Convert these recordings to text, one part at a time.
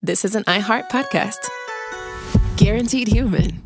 this is an iHeart podcast. Guaranteed human.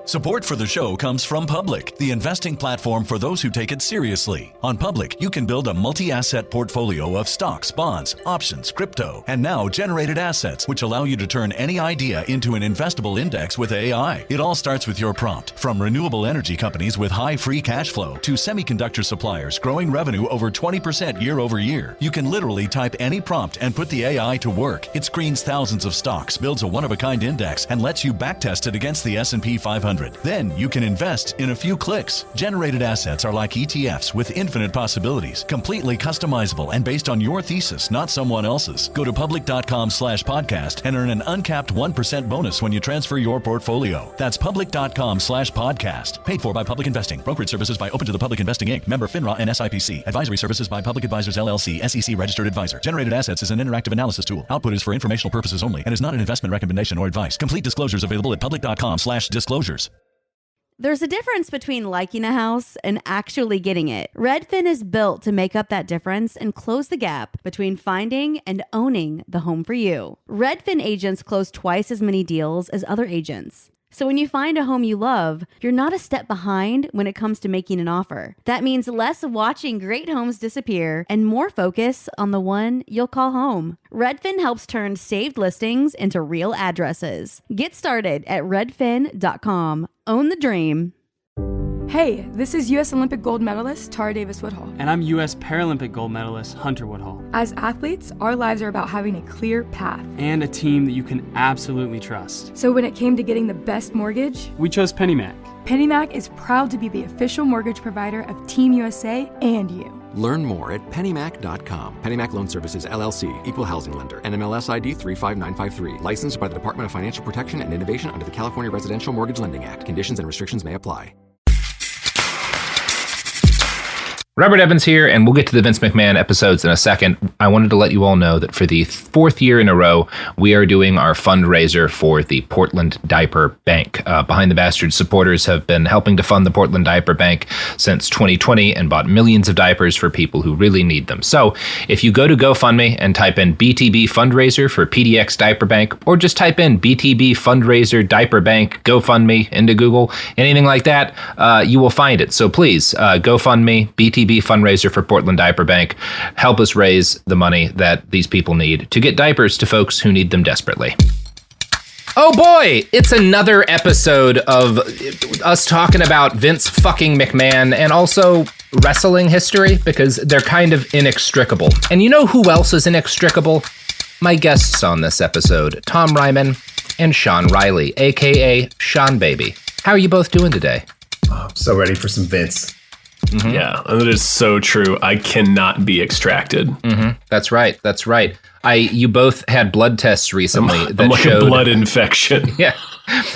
Support for the show comes from Public, the investing platform for those who take it seriously. On Public, you can build a multi-asset portfolio of stocks, bonds, options, crypto, and now generated assets, which allow you to turn any idea into an investable index with AI. It all starts with your prompt. From renewable energy companies with high free cash flow to semiconductor suppliers growing revenue over 20% year over year, you can literally type any prompt and put the AI to work. It screens thousands of stocks, builds a one-of-a-kind index, and lets you backtest it against the S&P 500. Then you can invest in a few clicks. Generated assets are like ETFs with infinite possibilities, completely customizable and based on your thesis, not someone else's. Go to public.com/podcast and earn an uncapped 1% bonus when you transfer your portfolio. That's public.com/podcast. Paid for by Public Investing. Brokerage services by Open to the Public Investing Inc. Member FINRA and SIPC. Advisory services by Public Advisors LLC, SEC registered advisor. Generated assets is an interactive analysis tool. Output is for informational purposes only and is not an investment recommendation or advice. Complete disclosures available at public.com/disclosures. There's a difference between liking a house and actually getting it. Redfin is built to make up that difference and close the gap between finding and owning the home for you. Redfin agents close twice as many deals as other agents. So when you find a home you love, you're not a step behind when it comes to making an offer. That means less watching great homes disappear and more focus on the one you'll call home. Redfin helps turn saved listings into real addresses. Get started at redfin.com. Own the dream. Hey, this is U.S. Olympic gold medalist Tara Davis-Woodhull. And I'm U.S. Paralympic gold medalist Hunter Woodhull. As athletes, our lives are about having a clear path. And a team that you can absolutely trust. So when it came to getting the best mortgage, we chose PennyMac. PennyMac is proud to be the official mortgage provider of Team USA and you. Learn more at pennymac.com. PennyMac Loan Services, LLC, Equal Housing Lender, NMLS ID 35953. Licensed by the Department of Financial Protection and Innovation under the California Residential Mortgage Lending Act. Conditions and restrictions may apply. Robert Evans here, and we'll get to the Vince McMahon episodes in a second. I wanted to let you all know that for the fourth year in a row, we are doing our fundraiser for the Portland Diaper Bank. Behind the Bastards supporters have been helping to fund the Portland Diaper Bank since 2020 and bought millions of diapers for people who really need them. So if you go to GoFundMe and type in BTB Fundraiser for PDX Diaper Bank, or just type in BTB Fundraiser Diaper Bank GoFundMe into Google, anything like that, you will find it. So please, GoFundMe, BTB Fundraiser for Portland Diaper Bank. Help us raise the money that these people need to get diapers to folks who need them desperately. Oh boy, it's another episode of us talking about Vince fucking McMahon and also wrestling history, because they're kind of inextricable. And you know who else is inextricable? My guests on this episode, Tom Ryman and Sean Riley, aka Seanbaby. How are you both doing today? Oh, I'm so ready for some Vince. Mm-hmm. Yeah, that is so true. I cannot be extracted. Mm-hmm. That's right. That's right. You both had blood tests recently that like showed a blood infection. Yeah,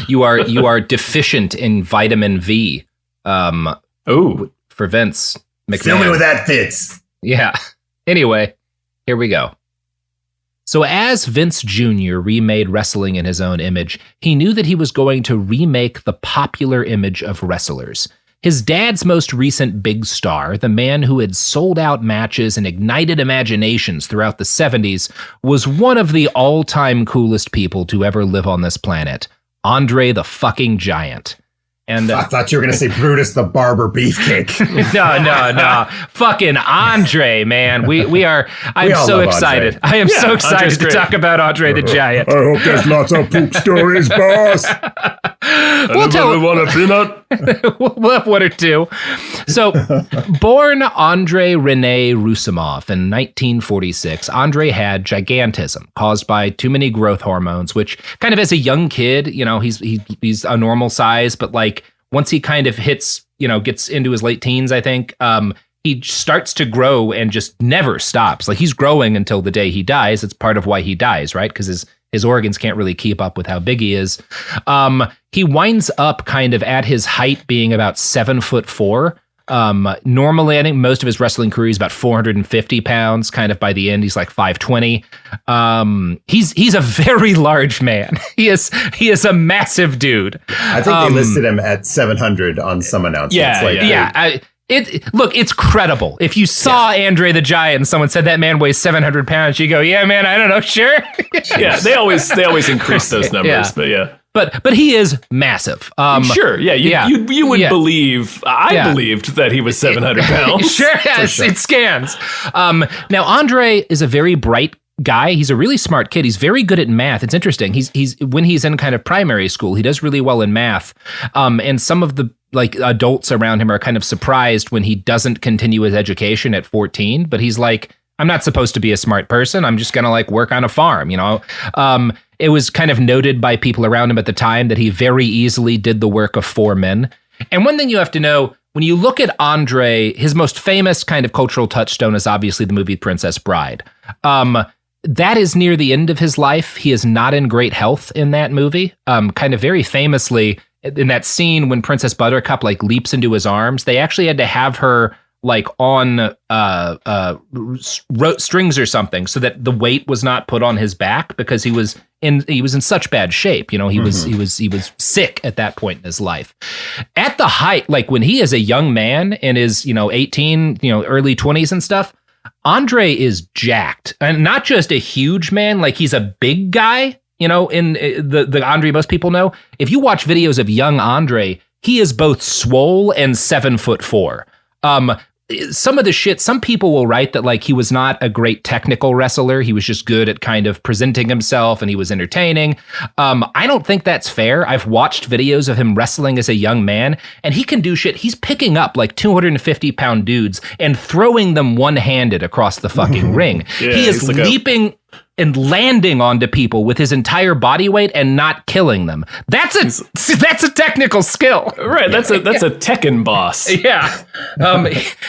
you are deficient in vitamin V. For Vince McMahon. Fill me with that, Vince. Yeah. Anyway, here we go. So as Vince Jr. remade wrestling in his own image, he knew that he was going to remake the popular image of wrestlers. His dad's most recent big star, the man who had sold out matches and ignited imaginations throughout the 70s, was one of the all-time coolest people to ever live on this planet, Andre the fucking Giant. And I thought you were going to say Brutus the Barber Beefcake. No. Fucking Andre, man. I'm so excited. Andre. I am so excited to talk about Andre the Giant. I hope there's lots of poop stories, boss. Anybody want a peanut? We'll have one or two. So, born Andre Rene Roussimoff in 1946, Andre had gigantism caused by too many growth hormones, which kind of as a young kid, you know, he's a normal size, but like once he kind of hits, you know, gets into his late teens, I think, he starts to grow and just never stops. Like he's growing until the day he dies. It's part of why he dies, right? Because his organs can't really keep up with how big he is. He winds up kind of at his height being about 7'4". Normally, I think most of his wrestling career is about 450 pounds. Kind of by the end, he's like 520. He's a very large man. He is a massive dude. I think they listed him at 700 on some announcements. It's credible. If you saw Andre the Giant and someone said that man weighs 700 pounds, you go, yeah, man, I don't know, sure. Yeah, they always increase those numbers, but yeah. But he is massive. Sure, yeah, you would believe. I believed that he was 700 pounds. Sure, yes, it scans. Now Andre is a very bright guy. He's a really smart kid. He's very good at math. It's interesting. He's when he's in kind of primary school, he does really well in math. And some of the adults around him are kind of surprised when he doesn't continue his education at 14. But he's like, I'm not supposed to be a smart person. I'm just gonna work on a farm. It was kind of noted by people around him at the time that he very easily did the work of 4 men. And one thing you have to know, when you look at Andre, his most famous kind of cultural touchstone is obviously the movie Princess Bride. That is near the end of his life. He is not in great health in that movie. Kind of very famously, in that scene when Princess Buttercup leaps into his arms, they actually had to have her on strings or something so that the weight was not put on his back because he was in such bad shape. He was sick at that point in his life. At the height, when he is a young man and is 18, early 20s and stuff, Andre is jacked, and not just a huge man. He's a big guy. In the Andre most people know. If you watch videos of young Andre, he is both swole and 7'4". Some of the shit, some people will write that he was not a great technical wrestler. He was just good at kind of presenting himself and he was entertaining. I don't think that's fair. I've watched videos of him wrestling as a young man and he can do shit. He's picking up 250-pound dudes and throwing them one-handed across the fucking ring. Yeah, he is leaping and landing onto people with his entire body weight and not killing them. That's a technical skill. Right, that's a Tekken boss. Yeah.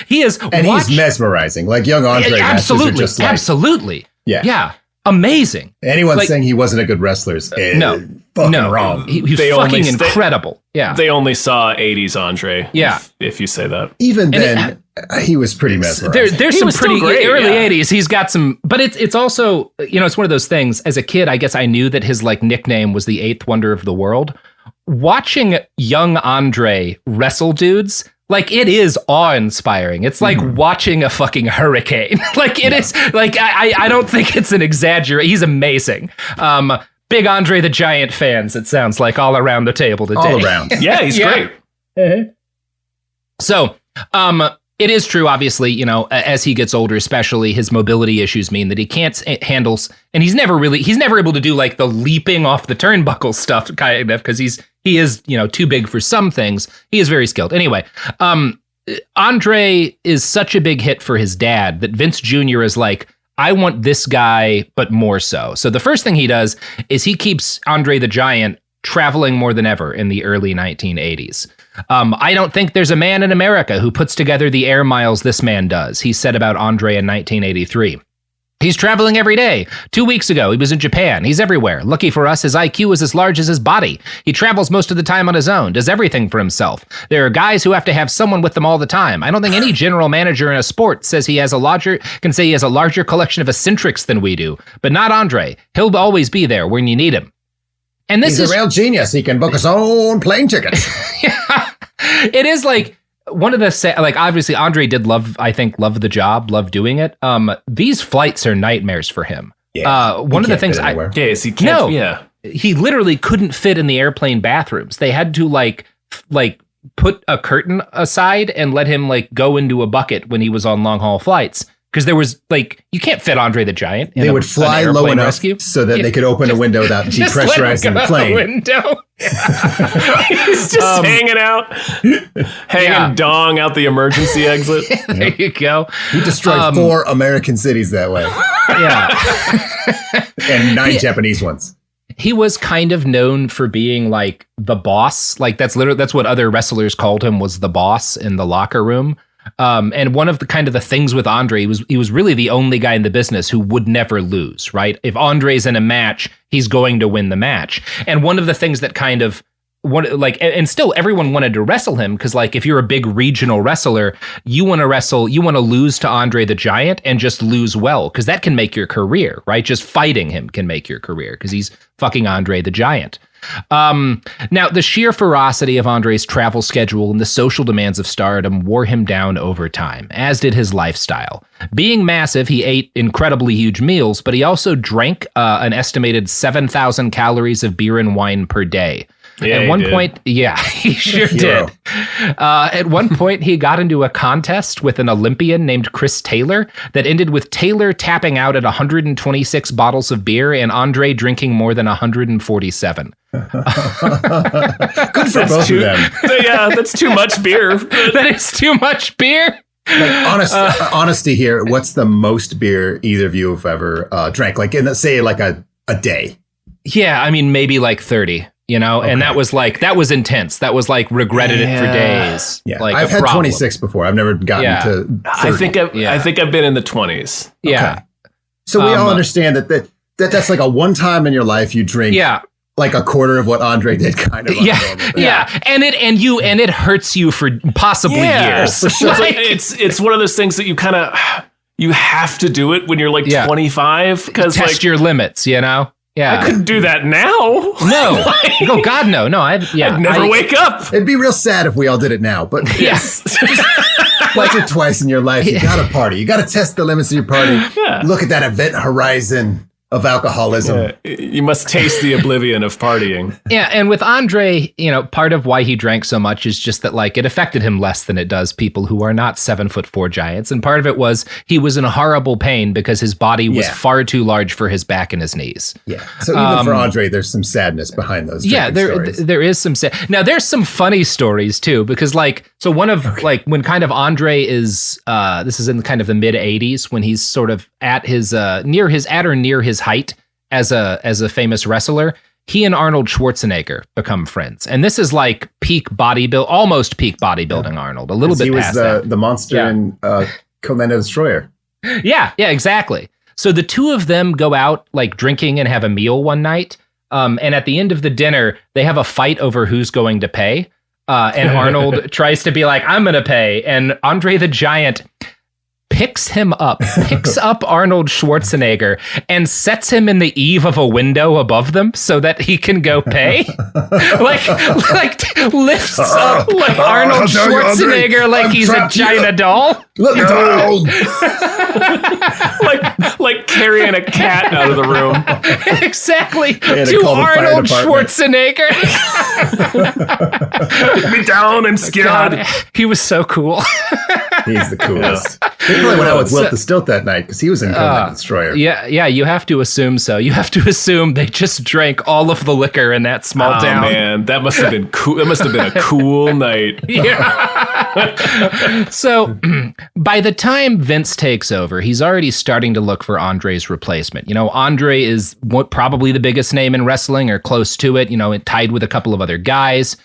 He is he's mesmerizing. Young Andre absolutely, are just absolutely. Yeah. Amazing. Anyone saying he wasn't a good wrestler is fucking wrong. He's fucking incredible. Yeah. They only saw 80s Andre. Yeah. If you say that. Even then, he was pretty mesmerizing. There's some pretty early 80s. He's got some, but it's also, it's one of those things. As a kid, I guess I knew that his nickname was the 8th wonder of the world. Watching young Andre wrestle dudes, it is awe-inspiring. It's like watching a fucking hurricane. It is I don't think it's an exaggeration. He's amazing. Big Andre the Giant fans, it sounds like, all around the table today. All around. Yeah, he's great. Mm-hmm. So, it is true, obviously, as he gets older, especially, his mobility issues mean that he can't handle, and he's never able to do the leaping off the turnbuckle stuff, kind of, because he is too big for some things. He is very skilled. Anyway, Andre is such a big hit for his dad that Vince Jr. is I want this guy, but more so. So the first thing he does is he keeps Andre the Giant traveling more than ever in the early 1980s. I don't think there's a man in America who puts together the air miles this man does, he said about Andre in 1983. He's traveling every day. 2 weeks ago, he was in Japan. He's everywhere. Lucky for us, his IQ is as large as his body. He travels most of the time on his own, does everything for himself. There are guys who have to have someone with them all the time. I don't think any general manager in a sport can say he has a larger collection of eccentrics than we do. But not Andre. He'll always be there when you need him. And he's a real genius. He can book his own plane tickets. Yeah. It is one of the obviously Andre did love the job, love doing it. These flights are nightmares for him. Yeah, one of the things he can't. Yeah, he literally couldn't fit in the airplane bathrooms. They had to put a curtain aside and let him go into a bucket when he was on long haul flights. Because there was you can't fit Andre the Giant. They would fly low enough so that they could open a window without depressurizing the plane. Window. He's just hanging out, dong out the emergency exit. There you go. He destroyed 4 American cities that way. Yeah, and 9 Japanese ones. He was kind of known for being the boss. That's what other wrestlers called him, was the boss in the locker room. And one of the things with Andre, he was really the only guy in the business who would never lose, right? If Andre's in a match, he's going to win the match. And one of the things that kind of and still everyone wanted to wrestle him because like if you're a big regional wrestler, you want to lose to Andre the Giant and just lose well because that can make your career, right? Just fighting him can make your career because he's fucking Andre the Giant. Now, the sheer ferocity of Andre's travel schedule and the social demands of stardom wore him down over time, as did his lifestyle. Being massive, he ate incredibly huge meals, but he also drank an estimated 7,000 calories of beer and wine per day. Yeah, at one point, he sure did. At one point, he got into a contest with an Olympian named Chris Taylor that ended with Taylor tapping out at 126 bottles of beer and Andre drinking more than 147. Good for both of them. Yeah, that's too much beer. That is too much beer. Like honesty here. What's the most beer either of you have ever drank? Like in say like a day. Yeah, I mean maybe like 30. You know, okay. And that was intense. That was like regretted it for days. Yeah, like I've had 26 before. I've never gotten to 30. I think I've been in the 20s. Yeah. Okay. So we all understand that's like a one time in your life you drink. Yeah. Like a quarter of what Andre did, kind of. Yeah, and it hurts you for possibly years. For sure. It's one of those things that you have to do it when you're like 25 because test your limits, you know. Yeah. I couldn't do that now. No. Oh, God, no. I'd never wake up. It'd be real sad if we all did it now, but yes. Once or twice in your life, you gotta party. You gotta test the limits of your party. Yeah. Look at that event horizon of alcoholism. You must taste the oblivion of partying. Yeah, and with Andre, you know, part of why he drank so much is just that, like, it affected him less than it does people who are not 7'4" giants. And part of it was he was in horrible pain because his body was far too large for his back and his knees. Yeah. So even for Andre, there's some sadness behind those. Yeah, there is some Now, there's some funny stories too, because one of when kind of Andre is this is in kind of the mid 80s when he's sort of at his near his height as a famous wrestler, he and Arnold Schwarzenegger become friends. And this is like almost peak bodybuilding Arnold, a little bit past that. He was the monster in Conan the Destroyer. Yeah, exactly. So the two of them go out like drinking and have a meal one night. And at the end of the dinner, they have a fight over who's going to pay. And Arnold tries to be like, I'm going to pay. And Andre the Giant picks up Arnold Schwarzenegger and sets him in the eave of a window above them so that he can go pay. Lifts up Arnold Schwarzenegger like he's a China doll. Let me down. like carrying a cat out of the room. Exactly. To Arnold Schwarzenegger. Get me down, I'm scared. God, he was so cool. He's the coolest. He probably went out with Wilt the Stilt that night because he was in Conan the Destroyer. Yeah, you have to assume so. You have to assume they just drank all of the liquor in that small town. Oh man, that must have been cool. That must have been a cool night. Yeah. So by the time Vince takes over, he's already starting to look for Andre's replacement. You know, Andre is probably the biggest name in wrestling or close to it, you know, tied with a couple of other guys.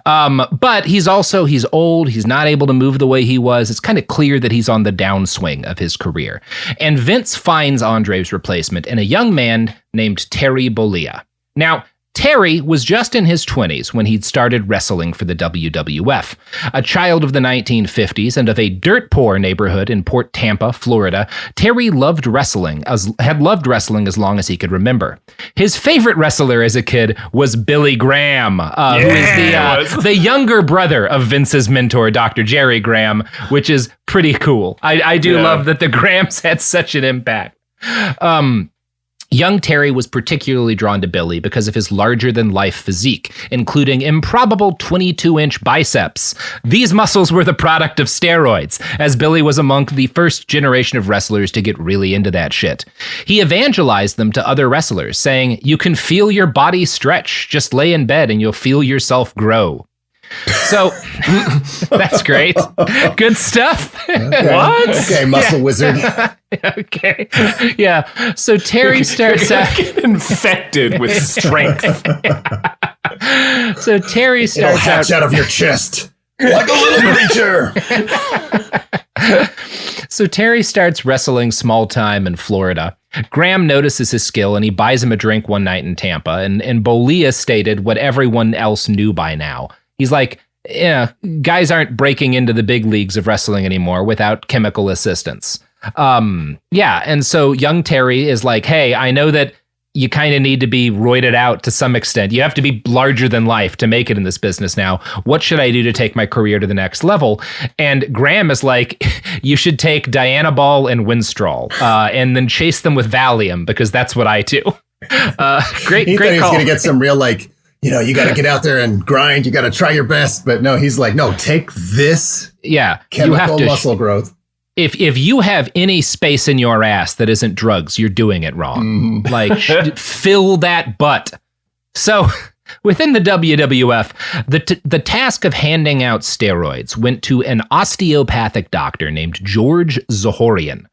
But he's old. He's not able to move the way he was. It's kind of clear that he's on the downswing of his career. And Vince finds Andre's replacement in a young man named Terry Bollea. Now, Terry was just in his 20s when he'd started wrestling for the WWF. A child of the 1950s and of a dirt-poor neighborhood in Port Tampa, Florida, Terry had loved wrestling as long as he could remember. His favorite wrestler as a kid was Billy Graham, who is the younger brother of Vince's mentor, Dr. Jerry Graham, which is pretty cool. I do love that the Grahams had such an impact. Young Terry was particularly drawn to Billy because of his larger-than-life physique, including improbable 22-inch biceps. These muscles were the product of steroids, as Billy was among the first generation of wrestlers to get really into that shit. He evangelized them to other wrestlers, saying, "You can feel your body stretch. Just lay in bed and you'll feel yourself grow." So that's great. Good stuff. Okay. What? Okay, muscle wizard. Okay. Yeah. So Terry starts getting infected with strength. So Terry starts hatch out of your chest like a little creature. So Terry starts wrestling small time in Florida. Graham notices his skill and he buys him a drink one night in Tampa. And Bolia stated what everyone else knew by now. He's like, yeah, guys aren't breaking into the big leagues of wrestling anymore without chemical assistance. And so young Terry is like, hey, I know that you kind of need to be roided out to some extent. You have to be larger than life to make it in this business now. What should I do to take my career to the next level? And Graham is like, you should take Diana Ball and Winstrol and then chase them with Valium, because that's what I do. Great he thought he was call. going to get some real, like, you know, you got to get out there and grind. You got to try your best. But no, he's like, no, take this chemical muscle growth. If you have any space in your ass that isn't drugs, you're doing it wrong. Mm-hmm. Like, fill that butt. So within the WWF, the task of handing out steroids went to an osteopathic doctor named George Zahorian.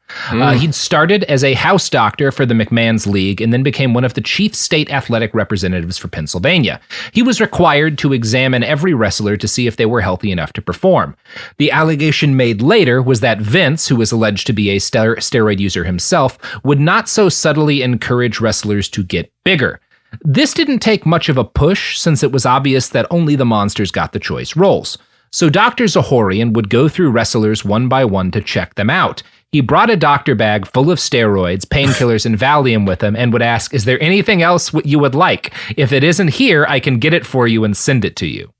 He'd started as a house doctor for the McMahon's League and then became one of the chief state athletic representatives for Pennsylvania. He was required to examine every wrestler to see if they were healthy enough to perform. The allegation made later was that Vince, who was alleged to be a steroid user himself, would not so subtly encourage wrestlers to get bigger. This didn't take much of a push, since it was obvious that only the monsters got the choice roles. So Dr. Zahorian would go through wrestlers one by one to check them out. He brought a doctor bag full of steroids, painkillers, and Valium with him and would ask, is there anything else you would like? If it isn't here, I can get it for you and send it to you.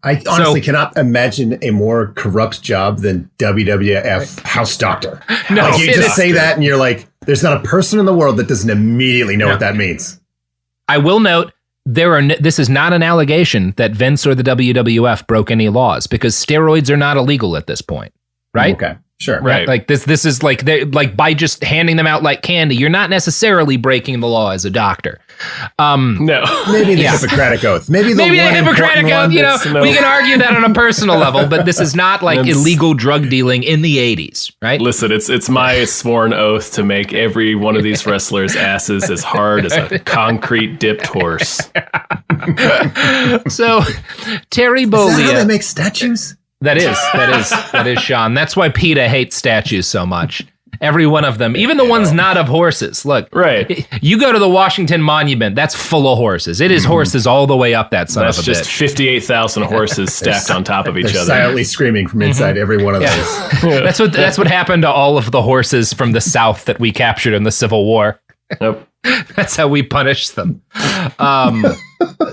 I honestly cannot imagine a more corrupt job than WWF house doctor. No, like, you just say that and you're like, there's not a person in the world that doesn't immediately know what that means. I will note, this is not an allegation that Vince or the WWF broke any laws, because steroids are not illegal at this point, right? Okay, sure. Right. Like this is like, by just handing them out like candy, you're not necessarily breaking the law as a doctor. No. Maybe the Hippocratic Oath. Maybe the Hippocratic Oath, you know, we can argue that on a personal level, but this is not like illegal drug dealing in the 80s, right? Listen, it's my sworn oath to make every one of these wrestlers' asses as hard as a concrete dipped horse. So, Terry Bollea. Is that how they make statues? That is, Sean. That's why PETA hates statues so much. Every one of them, even the ones not of horses. Look, right. You go to the Washington Monument, that's full of horses. It is horses all the way up that son of a bitch. That's just 58,000 horses stacked on top of each other. Silently screaming from inside every one of those. That's what happened to all of the horses from the South that we captured in the Civil War. Yep. That's how we punish them.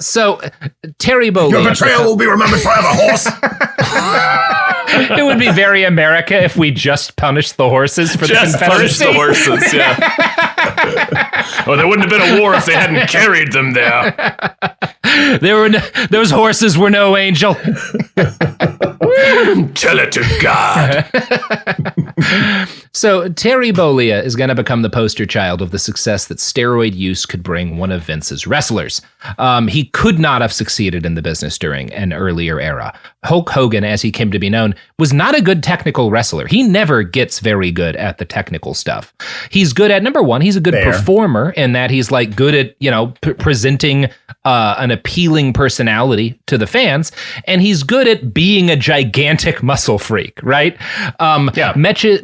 So Terry Bollea. Your betrayal will be remembered forever, horse. It would be very America if we just punished the horses for just the Confederacy. Just punished the horses, yeah. Well, there wouldn't have been a war if they hadn't carried them there. Those horses were no angel. Tell it to God. So Terry Bollea is going to become the poster child of the success that steroid use could bring one of Vince's wrestlers. He could not have succeeded in the business during an earlier era. Hulk Hogan, as he came to be known, was not a good technical wrestler. He never gets very good at the technical stuff. He's good at, number one, he's a good performer in that he's like good at, you know, presenting an appealing personality to the fans, and he's good at being a gigantic muscle freak, right?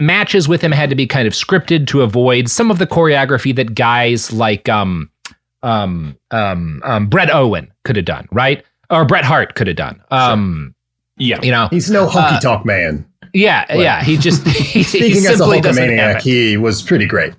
Matches with him had to be kind of scripted to avoid some of the choreography that guys like Bret Owen could have done, right? Or Bret Hart could have done. Yeah, you know, he's no honky tonk man. Yeah. He just speaking as a Hulkamaniac, he was pretty great.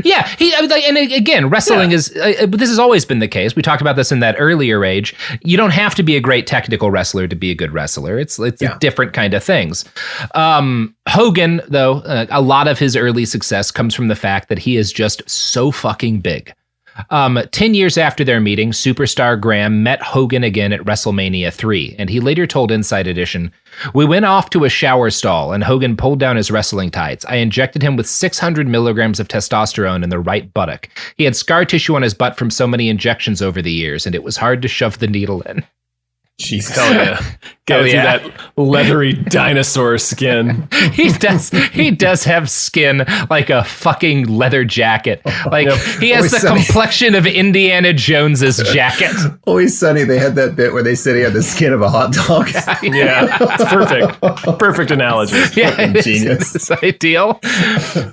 Yeah, and again, wrestling is. This has always been the case. We talked about this in that earlier age. You don't have to be a great technical wrestler to be a good wrestler. It's different kind of things. Hogan, though, a lot of his early success comes from the fact that he is just so fucking big. 10 years after their meeting, superstar Graham met Hogan again at WrestleMania 3, and he later told Inside Edition, "We went off to a shower stall, and Hogan pulled down his wrestling tights. I injected him with 600 milligrams of testosterone in the right buttock. He had scar tissue on his butt from so many injections over the years, and it was hard to shove the needle in." Jesus. Hell yeah. Get through that leathery dinosaur skin. He does have skin like a fucking leather jacket. Like he has the complexion of Indiana Jones's jacket. Always Sunny, they had that bit where they said he had the skin of a hot dog. Yeah, it's perfect. Perfect analogy. Yeah, Genius. It's ideal.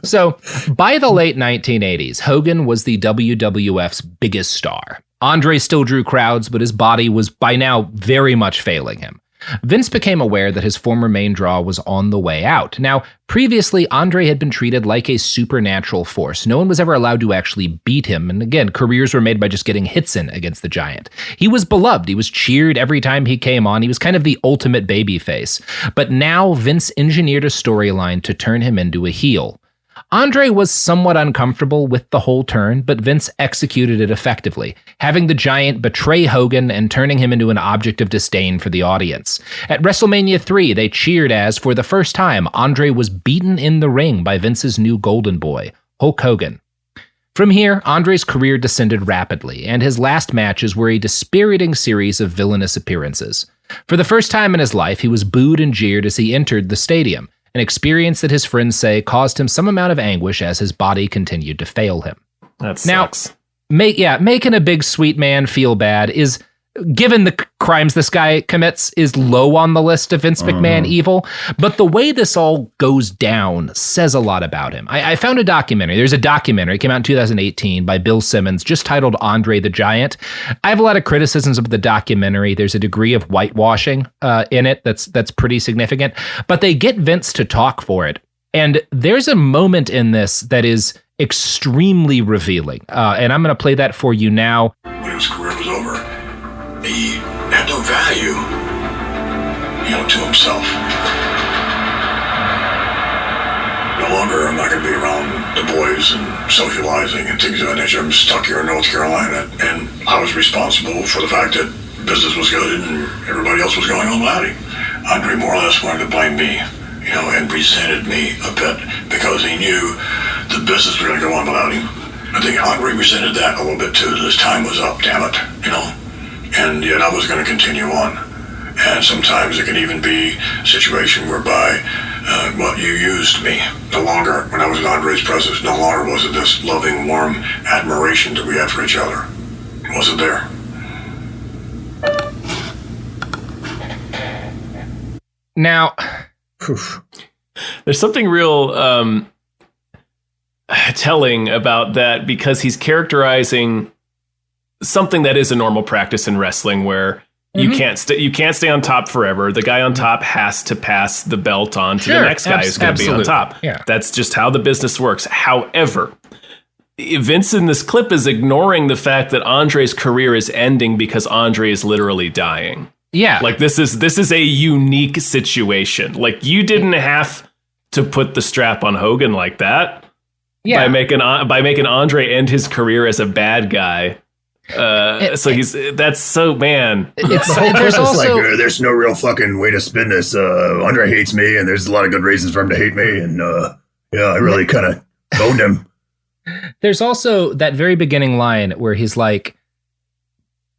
So by the late 1980s, Hogan was the WWF's biggest star. Andre still drew crowds, but his body was by now very much failing him. Vince became aware that his former main draw was on the way out. Now, previously, Andre had been treated like a supernatural force. No one was ever allowed to actually beat him. And again, careers were made by just getting hits in against the Giant. He was beloved. He was cheered every time he came on. He was kind of the ultimate babyface. But now Vince engineered a storyline to turn him into a heel. Andre was somewhat uncomfortable with the whole turn, but Vince executed it effectively, having the Giant betray Hogan and turning him into an object of disdain for the audience. At WrestleMania 3, they cheered as, for the first time, Andre was beaten in the ring by Vince's new golden boy, Hulk Hogan. From here, Andre's career descended rapidly, and his last matches were a dispiriting series of villainous appearances. For the first time in his life, he was booed and jeered as he entered the stadium, an experience that his friends say caused him some amount of anguish as his body continued to fail him. That sucks. Making a big sweet man feel bad is, given the crimes this guy commits, is low on the list of Vince McMahon evil. But the way this all goes down says a lot about him. I found a documentary. There's a documentary. It came out in 2018 by Bill Simmons, just titled Andre the Giant. I have a lot of criticisms of the documentary. There's a degree of whitewashing in it that's pretty significant. But they get Vince to talk for it. And there's a moment in this that is extremely revealing. And I'm going to play that for you now. When his career was over, he had no value, to himself. No longer am I going to be around the boys and socializing and things of that nature. I'm stuck here in North Carolina, and I was responsible for the fact that business was good and everybody else was going on without him. Andre more or less wanted to blame me, and resented me a bit because he knew the business was going to go on without him. I think Andre resented that a little bit too. His time was up, damn it, And yet I was going to continue on. And sometimes it can even be a situation whereby, you used me. No longer, when I was in Andre's presence, no longer was it this loving, warm admiration that we had for each other. It wasn't there. Now, there's something real telling about that, because he's characterizing something that is a normal practice in wrestling, where you can't stay on top forever. The guy on top has to pass the belt on to the next guy who's going to be on top. Yeah. That's just how the business works. However, Vince in this clip is ignoring the fact that Andre's career is ending because Andre is literally dying. Yeah. Like this is a unique situation. Like, you didn't have to put the strap on Hogan like that. Yeah. By making Andre end his career as a bad guy. There's also there's no real fucking way to spin this. Andre hates me, and there's a lot of good reasons for him to hate me, and I really kind of owned him. There's also that very beginning line where he's like,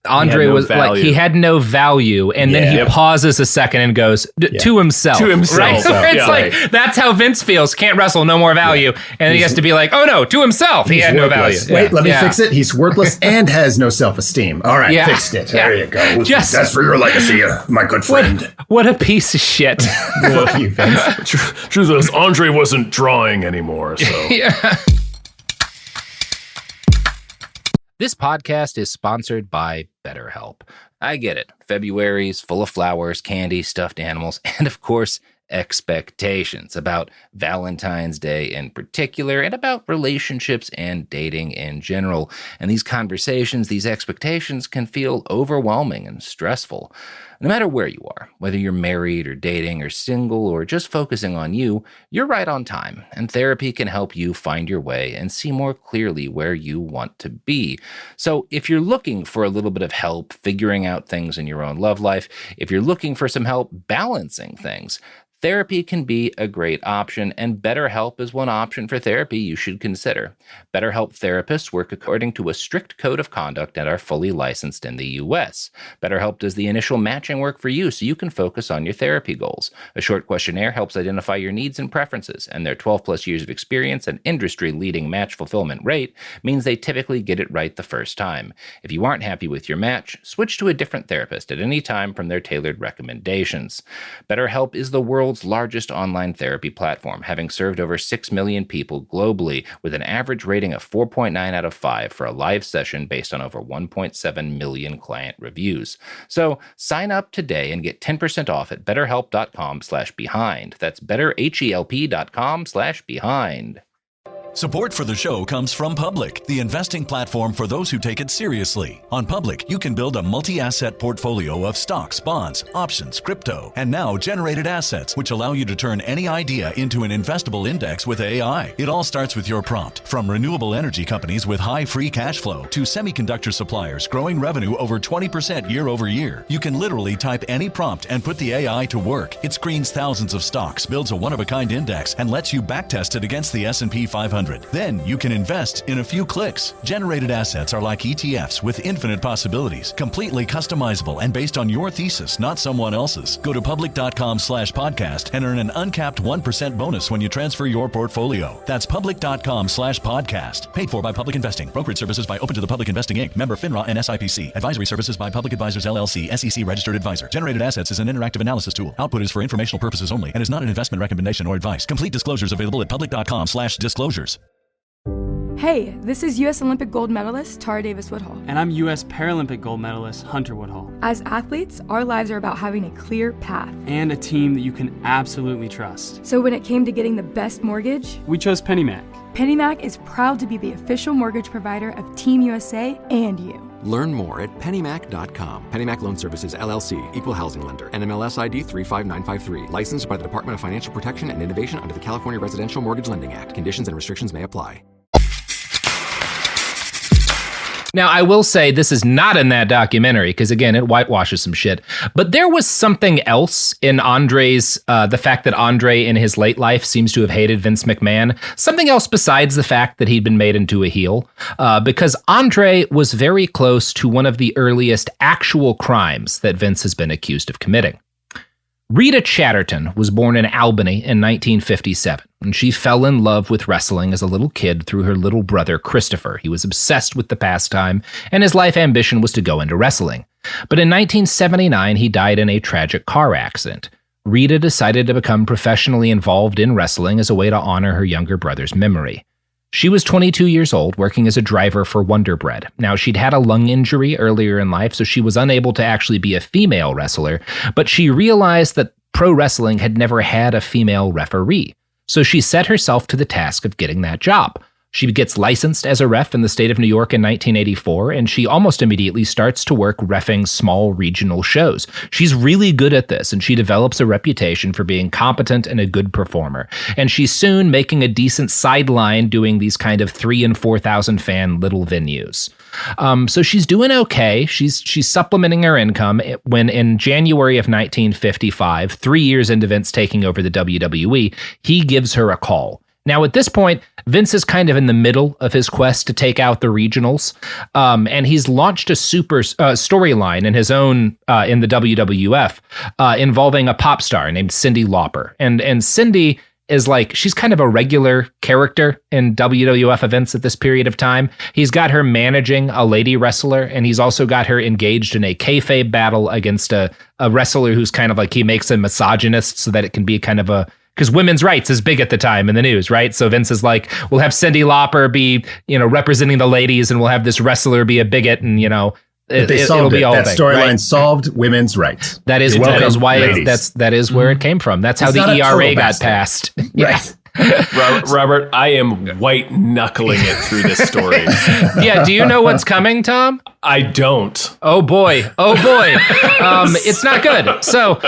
Andre was like, he had no value, and then he pauses a second and goes to himself. To himself. Right? It's like, that's how Vince feels. Can't wrestle, no more value. And then he has to be like, oh no, to himself. He had worthless. no value. Wait, let me fix it. He's worthless and has no self-esteem. All right, fixed it. There you go. That's for your legacy, my good friend. What a piece of shit. Fuck you, Vince. Truth is, Andre wasn't drawing anymore, so. Yeah. This podcast is sponsored by BetterHelp. I get it. February's full of flowers, candy, stuffed animals, and of course, expectations about Valentine's Day in particular, and about relationships and dating in general. And these conversations, these expectations can feel overwhelming and stressful. No matter where you are, whether you're married or dating or single or just focusing on you, you're right on time, and therapy can help you find your way and see more clearly where you want to be. So if you're looking for a little bit of help figuring out things in your own love life, if you're looking for some help balancing things, therapy can be a great option, and BetterHelp is one option for therapy you should consider. BetterHelp therapists work according to a strict code of conduct and are fully licensed in the U.S. BetterHelp does the initial matching matching work for you so you can focus on your therapy goals. A short questionnaire helps identify your needs and preferences, and their 12 plus years of experience and industry-leading match fulfillment rate means they typically get it right the first time. If you aren't happy with your match, switch to a different therapist at any time from their tailored recommendations. BetterHelp is the world's largest online therapy platform, having served over 6 million people globally with an average rating of 4.9 out of 5 for a live session based on over 1.7 million client reviews. So sign up today and get 10% off at betterhelp.com/behind. That's betterhelp.com/behind. Support for the show comes from Public, the investing platform for those who take it seriously. On Public, you can build a multi-asset portfolio of stocks, bonds, options, crypto, and now generated assets, which allow you to turn any idea into an investable index with AI. It all starts with your prompt. From renewable energy companies with high free cash flow to semiconductor suppliers growing revenue over 20% year over year, you can literally type any prompt and put the AI to work. It screens thousands of stocks, builds a one-of-a-kind index, and lets you backtest it against the S&P 500. Then you can invest in a few clicks. Generated assets are like ETFs with infinite possibilities, completely customizable and based on your thesis, not someone else's. Go to public.com/podcast and earn an uncapped 1% bonus when you transfer your portfolio. That's public.com/podcast. Paid for by Public Investing. Brokerage services by Open to the Public Investing Inc. Member FINRA and SIPC. Advisory services by Public Advisors LLC, SEC registered advisor. Generated assets is an interactive analysis tool. Output is for informational purposes only and is not an investment recommendation or advice. Complete disclosures available at public.com/disclosures. Hey, this is U.S. Olympic gold medalist Tara Davis Woodhull. And I'm U.S. Paralympic gold medalist Hunter Woodhull. As athletes, our lives are about having a clear path. And a team that you can absolutely trust. So when it came to getting the best mortgage, we chose PennyMac. PennyMac is proud to be the official mortgage provider of Team USA and you. Learn more at pennymac.com. PennyMac Loan Services, LLC, Equal Housing Lender, NMLS ID 35953. Licensed by the Department of Financial Protection and Innovation under the California Residential Mortgage Lending Act. Conditions and restrictions may apply. Now, I will say this is not in that documentary because, again, it whitewashes some shit. But there was something else in Andre's, the fact that Andre in his late life seems to have hated Vince McMahon. Something else besides the fact that he'd been made into a heel. Because Andre was very close to one of the earliest actual crimes that Vince has been accused of committing. Rita Chatterton was born in Albany in 1957, and she fell in love with wrestling as a little kid through her little brother, Christopher. He was obsessed with the pastime, and his life ambition was to go into wrestling. But in 1979, he died in a tragic car accident. Rita decided to become professionally involved in wrestling as a way to honor her younger brother's memory. She was 22 years old, working as a driver for Wonder Bread. Now, she'd had a lung injury earlier in life, so she was unable to actually be a female wrestler, but she realized that pro wrestling had never had a female referee. So she set herself to the task of getting that job. She gets licensed as a ref in the state of New York in 1984, and she almost immediately starts to work reffing small regional shows. She's really good at this, and she develops a reputation for being competent and a good performer. And she's soon making a decent sideline doing these kind of 3,000 and 4,000 fan little venues. So she's doing okay. She's supplementing her income when in January of 1955, 3 years into Vince taking over the WWE, he gives her a call. Now, at this point, Vince is kind of in the middle of his quest to take out the regionals, and he's launched a super storyline in his own in the WWF involving a pop star named Cyndi Lauper. And Cindy is like, she's kind of a regular character in WWF events at this period of time. He's got her managing a lady wrestler, and he's also got her engaged in a kayfabe battle against a wrestler who's kind of like, he makes a misogynist so that it can be kind of a, because women's rights is big at the time in the news, right? So Vince is like, we'll have Cyndi Lauper be, representing the ladies, and we'll have this wrestler be a bigot, and it'll be all that big, storyline right? solved women's rights. That is why that is where it came from. That's how the ERA got passed. Right. Robert, I am white knuckling it through this story. Yeah, do you know what's coming, Tom? I don't. Oh boy. It's not good. So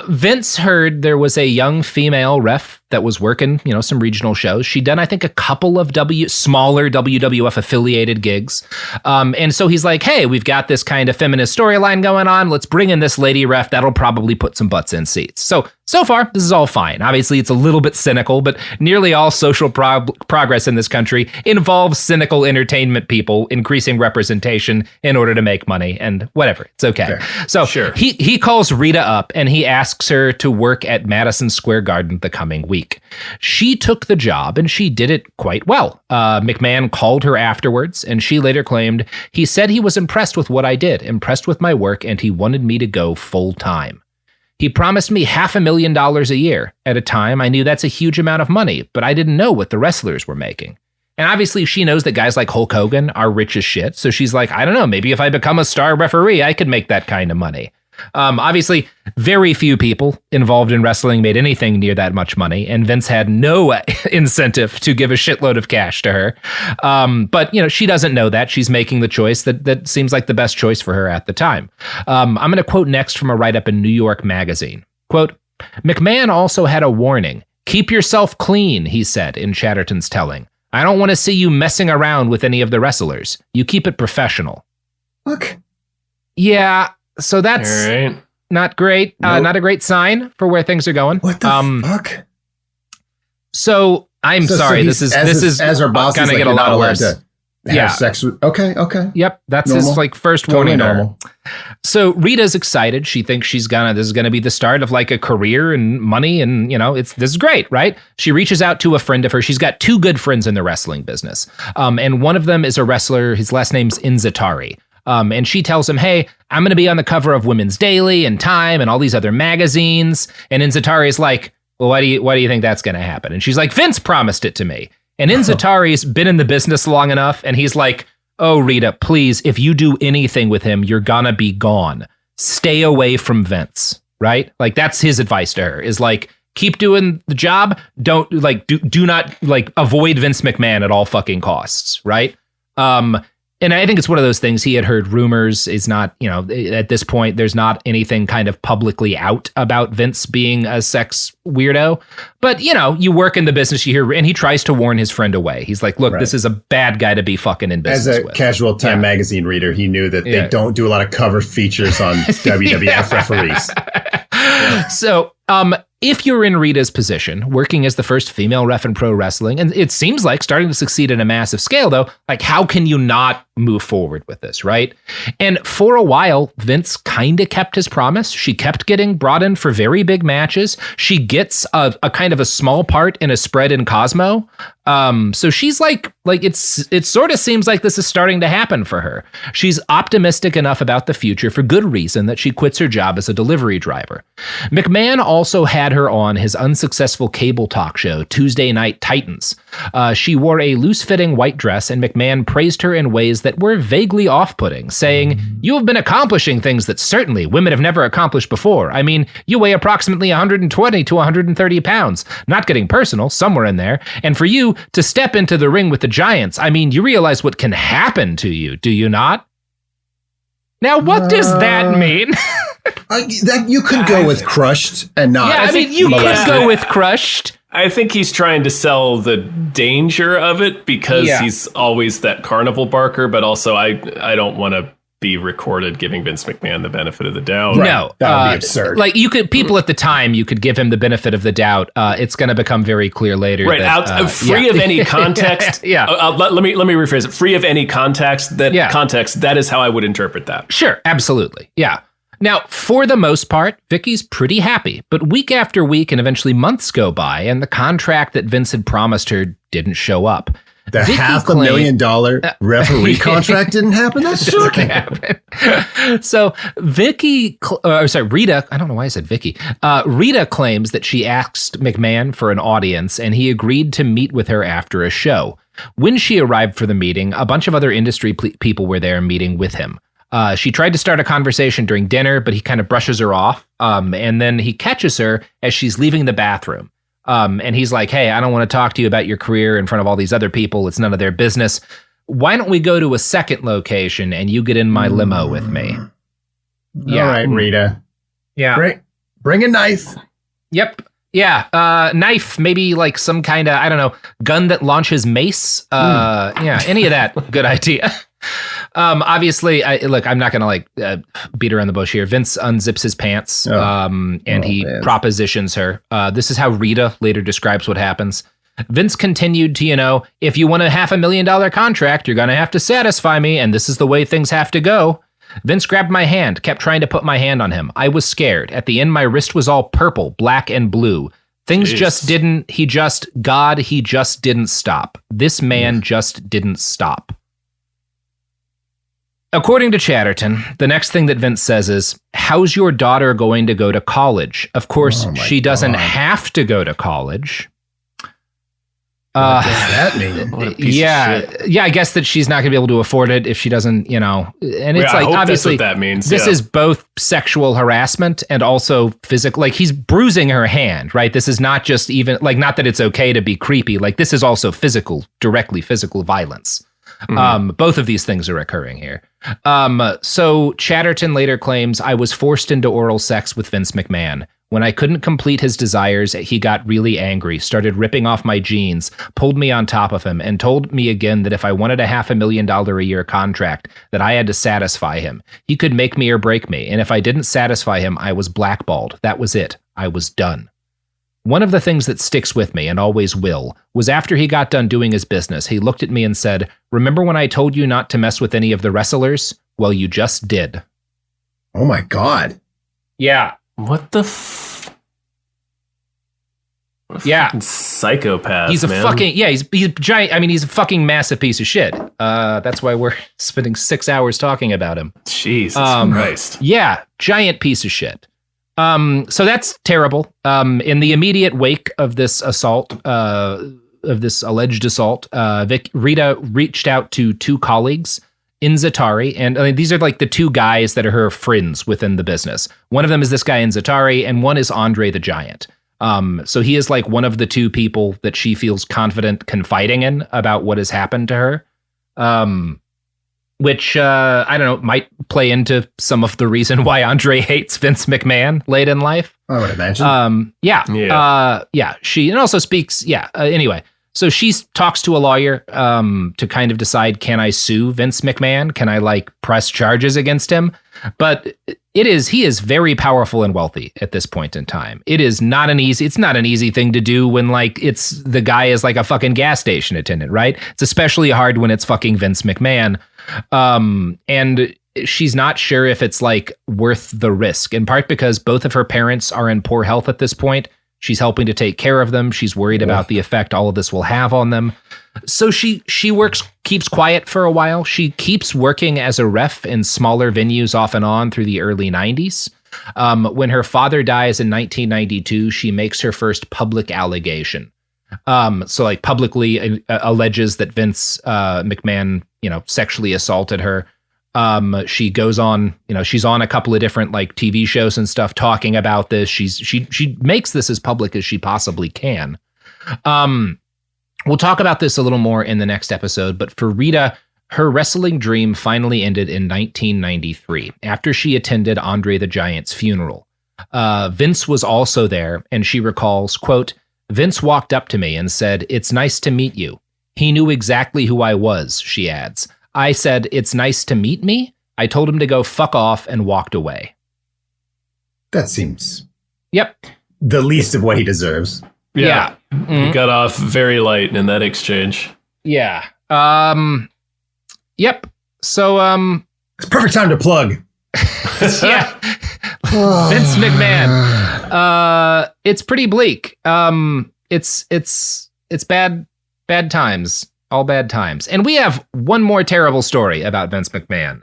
Vince heard there was a young female ref that was working, some regional shows. She'd done, I think, a couple of smaller WWF affiliated gigs. And so he's like, hey, we've got this kind of feminist storyline going on. Let's bring in this lady ref. That'll probably put some butts in seats. So far, this is all fine. Obviously, it's a little bit cynical, but nearly all social progress in this country involves cynical entertainment people increasing representation in order to make money and whatever. It's okay. Fair. So Sure. he calls Rita up and he asks her to work at Madison Square Garden the coming week. She took the job and she did it quite well. McMahon called her afterwards and she later claimed, he said he was impressed with what I did, impressed with my work, and he wanted me to go full time. He promised me $500,000 a year. At a time, I knew that's a huge amount of money, but I didn't know what the wrestlers were making. And obviously, she knows that guys like Hulk Hogan are rich as shit. So she's like, I don't know, maybe if I become a star referee, I could make that kind of money. Obviously, very few people involved in wrestling made anything near that much money, and Vince had no incentive to give a shitload of cash to her. But, she doesn't know that. She's making the choice that seems like the best choice for her at the time. I'm going to quote next from a write-up in New York Magazine. Quote, McMahon also had a warning. Keep yourself clean, he said in Chatterton's telling. I don't want to see you messing around with any of the wrestlers. You keep it professional. Look. Yeah. So that's not great. Nope. Not a great sign for where things are going. What the fuck? So I'm sorry. This is as her boss gonna is get a lot worse. To have sex with. Okay. Yep. That's normal. his first Totally warning. Normal. So Rita's excited. She thinks this is gonna be the start of a career and money, and this is great, right? She reaches out to a friend of hers. She's got two good friends in the wrestling business, and one of them is a wrestler. His last name's Inzatari. And she tells him, hey, I'm going to be on the cover of Women's Daily and Time and all these other magazines. And Inzatari's like, well, why do you think that's going to happen? And she's like, Vince promised it to me. And Inzatari's been in the business long enough. And he's like, oh, Rita, please, if you do anything with him, you're going to be gone. Stay away from Vince, right? That's his advice to her is keep doing the job. Don't do not avoid Vince McMahon at all fucking costs, right? And I think it's one of those things. He had heard rumors. Is not, at this point, there's not anything kind of publicly out about Vince being a sex weirdo. But, you work in the business, you hear, and he tries to warn his friend away. He's like, look, This is a bad guy to be fucking in business with. As a casual Time magazine reader, he knew that they don't do a lot of cover features on WWF referees. So, if you're in Rita's position, working as the first female ref in pro wrestling, and it seems like starting to succeed in a massive scale, though, how can you not move forward with this, right? And for a while, Vince kind of kept his promise. She kept getting brought in for very big matches. She gets a kind of a small part in a spread in Cosmo. So she's it sort of seems like this is starting to happen for her. She's optimistic enough about the future for good reason that she quits her job as a delivery driver. McMahon also had her on his unsuccessful cable talk show, Tuesday Night Titans. She wore a loose-fitting white dress, and McMahon praised her in ways that were vaguely off-putting, saying, you have been accomplishing things that certainly women have never accomplished before. I mean, you weigh approximately 120 to 130 pounds. Not getting personal, somewhere in there. And for you to step into the ring with the giants, I mean, you realize what can happen to you, do you not? Now, what does that mean? That you could go with crushed and not. Yeah, I mean, you could go with crushed. I think he's trying to sell the danger of it because he's always that carnival barker, but also I don't want to be recorded giving Vince McMahon the benefit of the doubt. Right. No, that would be absurd. People at the time, you could give him the benefit of the doubt. It's going to become very clear later. Right, that, free of any context. Let me rephrase it. Free of any context. That is how I would interpret that. Sure, absolutely. Yeah. Now, for the most part, Vicky's pretty happy, but week after week and eventually months go by, and the contract that Vince had promised her didn't show up. The Vicky $500,000 referee contract didn't happen? That's shocking. So Rita, I don't know why I said Vicky. Rita claims that she asked McMahon for an audience, and he agreed to meet with her after a show. When she arrived for the meeting, a bunch of other industry people were there meeting with him. She tried to start a conversation during dinner, but he kind of brushes her off. And then he catches her as she's leaving the bathroom. And he's like, hey, I don't want to talk to you about your career in front of all these other people. It's none of their business. Why don't we go to a second location and you get in my limo with me? All right, Rita. Yeah. Bring a knife. Yep. Yeah. Knife, maybe like some kind of, I don't know, gun that launches mace. Yeah, any of that. Good idea. Obviously, I'm not going to beat around the bush here. Vince unzips his pants he propositions her. This is how Rita later describes what happens. Vince continued to, if you want a $500,000 contract, you're going to have to satisfy me, and this is the way things have to go. Vince grabbed my hand, kept trying to put my hand on him. I was scared. At the end, my wrist was all purple, black, and blue. Things just didn't, he just didn't stop. This man just didn't stop. According to Chatterton, the next thing that Vince says is, how's your daughter going to go to college? Of course, she doesn't have to go to college. What does that mean? Yeah, I guess that she's not going to be able to afford it if she doesn't, and it's like, obviously, that's what that means. This is both sexual harassment and also physical, like he's bruising her hand, right? This is not just even, like, not that it's okay to be creepy, like this is also directly physical violence. Both of these things are occurring here. So Chatterton later claims, I was forced into oral sex with Vince McMahon. When I couldn't complete his desires, he got really angry, started ripping off my jeans, pulled me on top of him, and told me again that if I wanted a $500,000 a year contract, that I had to satisfy him. He could make me or break me, and if I didn't satisfy him, I was blackballed. That was it. I was done. One of the things that sticks with me, and always will, was after he got done doing his business, he looked at me and said, remember when I told you not to mess with any of the wrestlers? Well, you just did. Oh my God. Yeah. What the psychopath. He's a man. fucking he's giant. I mean, he's a fucking massive piece of shit. That's why we're spending 6 hours talking about him. Jesus Christ. Yeah, giant piece of shit. So that's terrible. In the immediate wake of this assault, of this alleged assault, Rita reached out to two colleagues, Inzatari, and these are like the two guys that are her friends within the business. One of them is this guy Inzatari, and one is Andre the Giant. So he is like one of the two people that she feels confident confiding in about what has happened to her. Which, I don't know, might play into some of the reason why Andre hates Vince McMahon late in life. I would imagine. She, and also speaks, anyway. So she talks to a lawyer to kind of decide, can I sue Vince McMahon? Can I press charges against him? But he is very powerful and wealthy at this point in time. It's not an easy thing to do when it's the guy is like a fucking gas station attendant, right? It's especially hard when it's fucking Vince McMahon. And she's not sure if it's worth the risk, in part because both of her parents are in poor health at this point. She's helping to take care of them. She's worried about the effect all of this will have on them. So she keeps quiet for a while. She keeps working as a ref in smaller venues off and on through the early 90s. When her father dies in 1992, she makes her first public allegation. So publicly alleges that Vince McMahon, sexually assaulted her. She goes on, she's on a couple of different TV shows and stuff talking about this. She makes this as public as she possibly can. We'll talk about this a little more in the next episode, but for Rita, her wrestling dream finally ended in 1993 after she attended Andre the Giant's funeral. Vince was also there, and she recalls, quote, Vince walked up to me and said, "It's nice to meet you." He knew exactly who I was, she adds. I said, "It's nice to meet me." I told him to go fuck off and walked away. That seems... Yep. The least of what he deserves. Yeah. Mm-hmm. He got off very light in that exchange. Yeah. Yep. So, it's perfect time to plug. Yeah. Vince McMahon. It's pretty bleak. It's bad times. All bad times. And we have one more terrible story about Vince McMahon.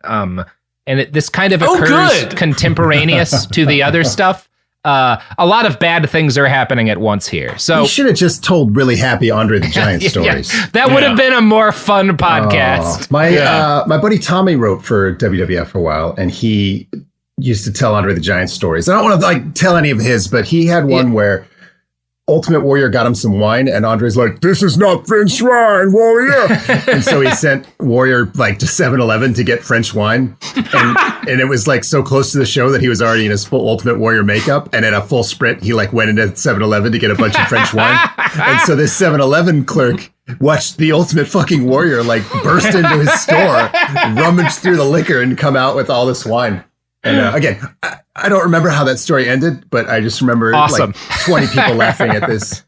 And this kind of occurs contemporaneous to the other stuff. A lot of bad things are happening at once here. So you should have just told really happy Andre the Giant stories. Yeah, that would have been a more fun podcast. My buddy Tommy wrote for WWF for a while, and he used to tell Andre the Giant stories. I don't want to tell any of his, but he had one where Ultimate Warrior got him some wine, and Andre's like, "This is not French wine, Warrior." And so he sent Warrior to 7-Eleven to get French wine. And it was so close to the show that he was already in his full Ultimate Warrior makeup. And at a full sprint, he went into 7-Eleven to get a bunch of French wine. And so this 7-Eleven clerk watched the Ultimate fucking Warrior burst into his store, rummage through the liquor, and come out with all this wine. And again, I don't remember how that story ended, but I just remember 20 people laughing at this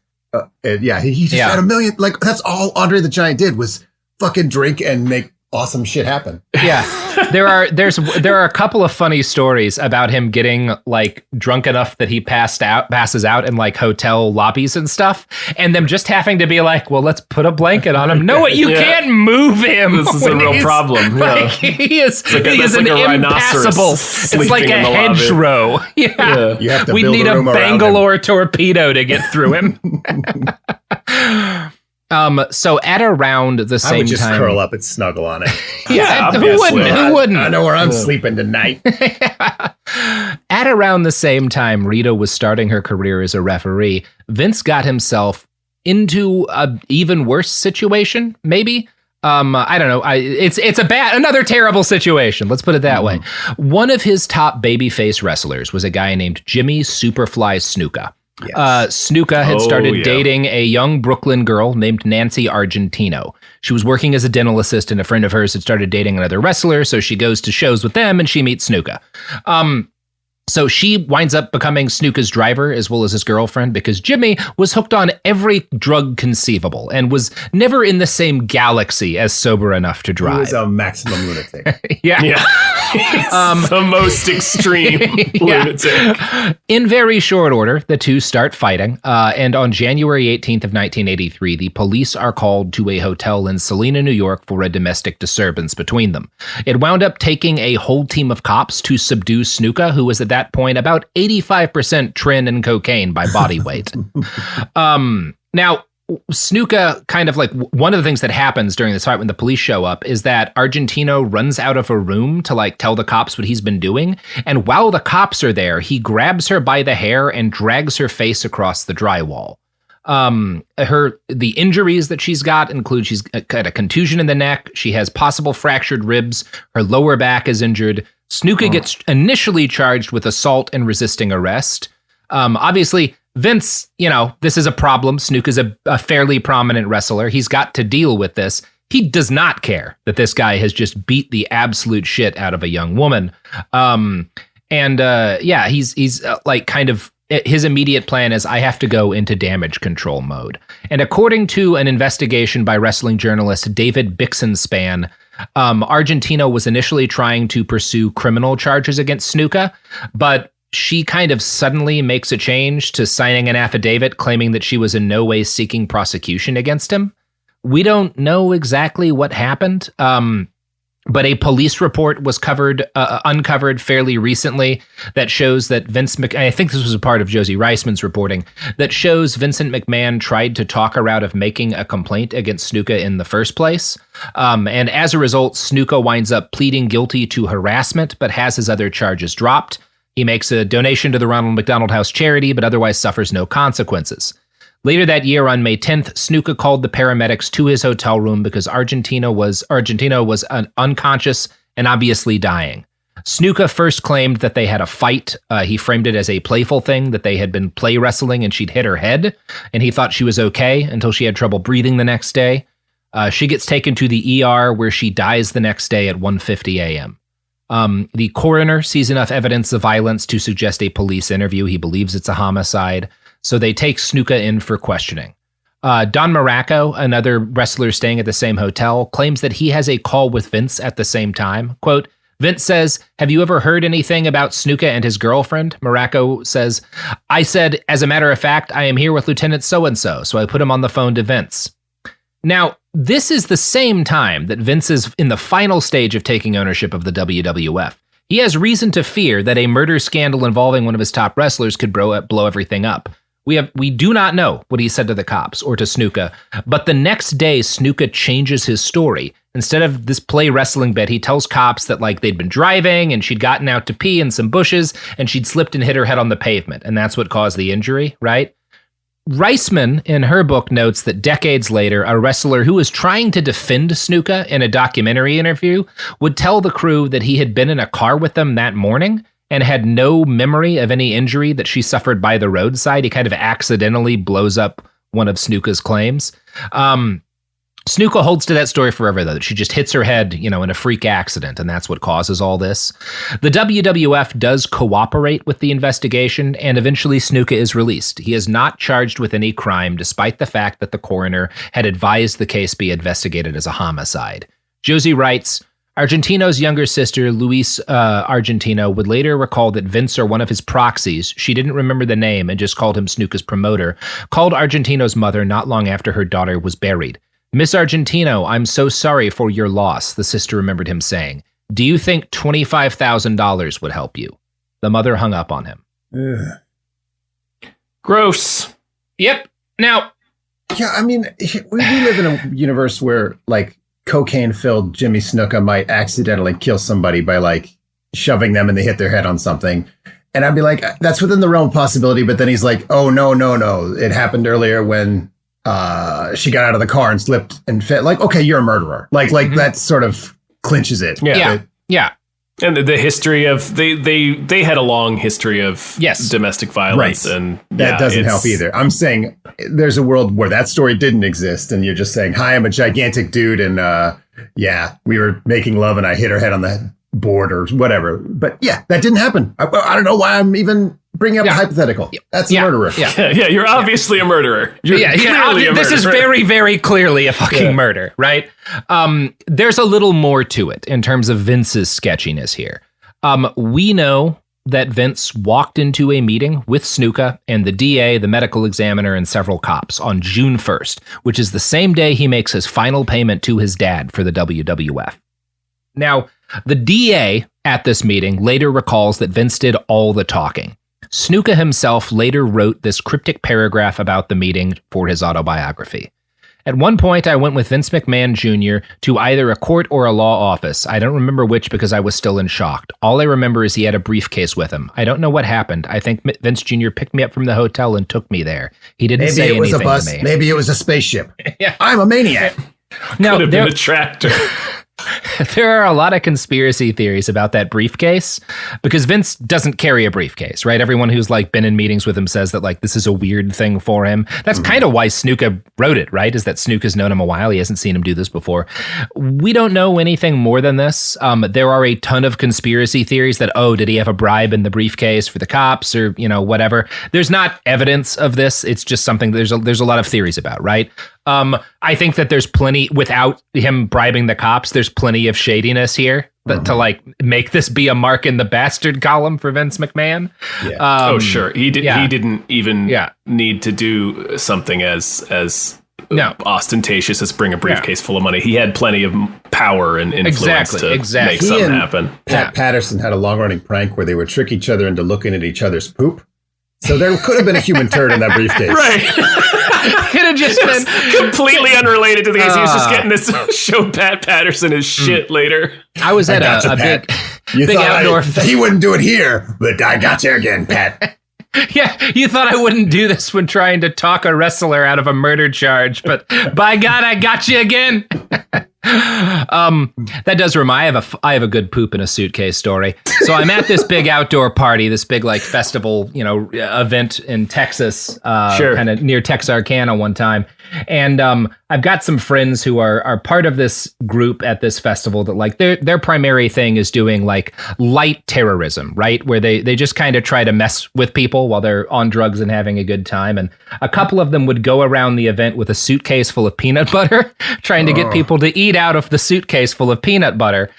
He just had a million. Like, that's all Andre the Giant did was fucking drink and make awesome shit happen. Yeah. There are a couple of funny stories about him getting like drunk enough that he passes out in like hotel lobbies and stuff, and them just having to be like, well, let's put a blanket on him. No, you can't move him. This is a real problem. Like, he is an impassable. It's like a hedgerow. Yeah. You have to we build need a a room around Bangalore torpedo to get through him. So at around the same time, I would just curl up and snuggle on it. Who wouldn't? I know where I'm sleeping tonight. At around the same time Rita was starting her career as a referee, Vince got himself into a even worse situation, maybe. I don't know. It's another terrible situation. Let's put it that way. One of his top babyface wrestlers was a guy named Jimmy Superfly Snuka. Yes. Snuka had started dating a young Brooklyn girl named Nancy Argentino. She was working as a dental assistant. A friend of hers had started dating another wrestler, so she goes to shows with them and she meets Snuka. So she winds up becoming Snuka's driver as well as his girlfriend because Jimmy was hooked on every drug conceivable and was never in the same galaxy as sober enough to drive. He was a maximum lunatic. Yeah. The most extreme lunatic. In very short order, the two start fighting. And on January 18th of 1983, the police are called to a hotel in Salina, New York for a domestic disturbance between them. It wound up taking a whole team of cops to subdue Snuka, who was at that point about 85% trin and cocaine by body weight. Now, Snuka kind of like one of the things that happens during this fight when the police show up is that Argentino runs out of a room to like tell the cops what he's been doing. And while the cops are there, he grabs her by the hair and drags her face across the drywall. The injuries that she's got include she's got a contusion in the neck. She has possible fractured ribs. Her lower back is injured. Snuka gets initially charged with assault and resisting arrest. Obviously, Vince, this is a problem. Snuka's a fairly prominent wrestler. He's got to deal with this. He does not care that this guy has just beat the absolute shit out of a young woman. He's like kind of his immediate plan is I have to go into damage control mode. And according to an investigation by wrestling journalist David Bixenspan, Argentino was initially trying to pursue criminal charges against Snuka, but she kind of suddenly makes a change to signing an affidavit claiming that she was in no way seeking prosecution against him. We don't know exactly what happened, but a police report was uncovered fairly recently that shows that I think this was a part of Josie Reisman's reporting, that shows Vincent McMahon tried to talk her out of making a complaint against Snuka in the first place. And as a result, Snuka winds up pleading guilty to harassment, but has his other charges dropped. He makes a donation to the Ronald McDonald House charity, but otherwise suffers no consequences. Later that year, on May 10th, Snuka called the paramedics to his hotel room because Argentino was unconscious and obviously dying. Snuka first claimed that they had a fight. He framed it as a playful thing, that they had been play wrestling and she'd hit her head, and he thought she was okay until she had trouble breathing the next day. She gets taken to the ER where she dies the next day at 1:50 a.m. The coroner sees enough evidence of violence to suggest a police interview. He believes it's a homicide. So they take Snuka in for questioning. Don Muraco, another wrestler staying at the same hotel, claims that he has a call with Vince at the same time. Quote, Vince says, "Have you ever heard anything about Snuka and his girlfriend?" Muraco says, "I said, as a matter of fact, I am here with Lieutenant so-and-so, so I put him on the phone to Vince." Now, this is the same time that Vince is in the final stage of taking ownership of the WWF. He has reason to fear that a murder scandal involving one of his top wrestlers could blow everything up. We do not know what he said to the cops or to Snuka, but the next day Snuka changes his story. Instead of this play wrestling bit, he tells cops that like they'd been driving and she'd gotten out to pee in some bushes and she'd slipped and hit her head on the pavement, and that's what caused the injury, right? Reisman, in her book, notes that decades later, a wrestler who was trying to defend Snuka in a documentary interview would tell the crew that he had been in a car with them that morning and had no memory of any injury that she suffered by the roadside. He kind of accidentally blows up one of Snuka's claims. Snuka holds to that story forever, though, that she just hits her head, in a freak accident, and that's what causes all this. The WWF does cooperate with the investigation, and eventually Snuka is released. He is not charged with any crime, despite the fact that the coroner had advised the case be investigated as a homicide. Josie writes, Argentino's younger sister, Luis Argentino, would later recall that Vince, or one of his proxies, she didn't remember the name and just called him Snuka's promoter, called Argentino's mother not long after her daughter was buried. Miss Argentino, I'm so sorry for your loss, the sister remembered him saying. Do you think $25,000 would help you? The mother hung up on him. Ugh. Gross. Yep. Now. Yeah, I mean, we live in a universe where, like, cocaine-filled Jimmy Snuka might accidentally kill somebody by, like, shoving them and they hit their head on something. And I'd be like, that's within the realm of possibility. But then he's like, oh, no. It happened earlier when she got out of the car and slipped and fell. Like, okay, you're a murderer. Like that sort of clinches it. Yeah. And the history of they had a long history of domestic violence, right. And that doesn't help either. I'm saying there's a world where that story didn't exist, and you're just saying, "Hi, I'm a gigantic dude, and we were making love, and I hit her head on the board or whatever." But yeah, that didn't happen. I don't know why I'm even bringing up a hypothetical. That's a murderer. Yeah, you're obviously a murderer. You're clearly a murderer. This is very, very clearly a fucking murder, right? There's a little more to it in terms of Vince's sketchiness here. We know that Vince walked into a meeting with Snuka and the DA, the medical examiner, and several cops on June 1st, which is the same day he makes his final payment to his dad for the WWF. Now, the DA at this meeting later recalls that Vince did all the talking. Snuka himself later wrote this cryptic paragraph about the meeting for his autobiography. At one point, I went with Vince McMahon Jr. to either a court or a law office. I don't remember which because I was still in shock. All I remember is he had a briefcase with him. I don't know what happened. I think Vince Jr. picked me up from the hotel and took me there. He didn't say anything to me. Maybe it was a bus. Maybe it was a spaceship. Yeah. I'm a maniac. Now, could have been a tractor. There are a lot of conspiracy theories about that briefcase because Vince doesn't carry a briefcase, right? Everyone who's like been in meetings with him says that like this is a weird thing for him. That's kind of why Snuka wrote it, right? Is that Snuka's known him a while. He hasn't seen him do this before. We don't know anything more than this. There are a ton of conspiracy theories that, did he have a bribe in the briefcase for the cops or, whatever. There's not evidence of this. It's just something there's a lot of theories about, right? I think that there's plenty, without him bribing the cops, there's plenty of shadiness here to like make this be a mark in the bastard column for Vince McMahon. Yeah. Sure. He didn't even need to do something as ostentatious as bring a briefcase full of money. He had plenty of power and influence to make something happen. Pat Patterson had a long-running prank where they would trick each other into looking at each other's poop. So there could have been a human turd in that briefcase. Right. Could have just been completely unrelated to the case. He was just getting this show Pat Patterson his shit later. I was at a big outdoor. He wouldn't do it here, but I got you again, Pat. Yeah, you thought I wouldn't do this when trying to talk a wrestler out of a murder charge, but by God, I got you again. That does remind me, I have a good poop in a suitcase story. So I'm at this big outdoor party, this big like festival, event in Texas, kind of near Texarkana one time. And I've got some friends who are part of this group at this festival that like their primary thing is doing like light terrorism, right? Where they just kind of try to mess with people while they're on drugs and having a good time. And a couple of them would go around the event with a suitcase full of peanut butter, trying to get people to eat out of the suitcase full of peanut butter.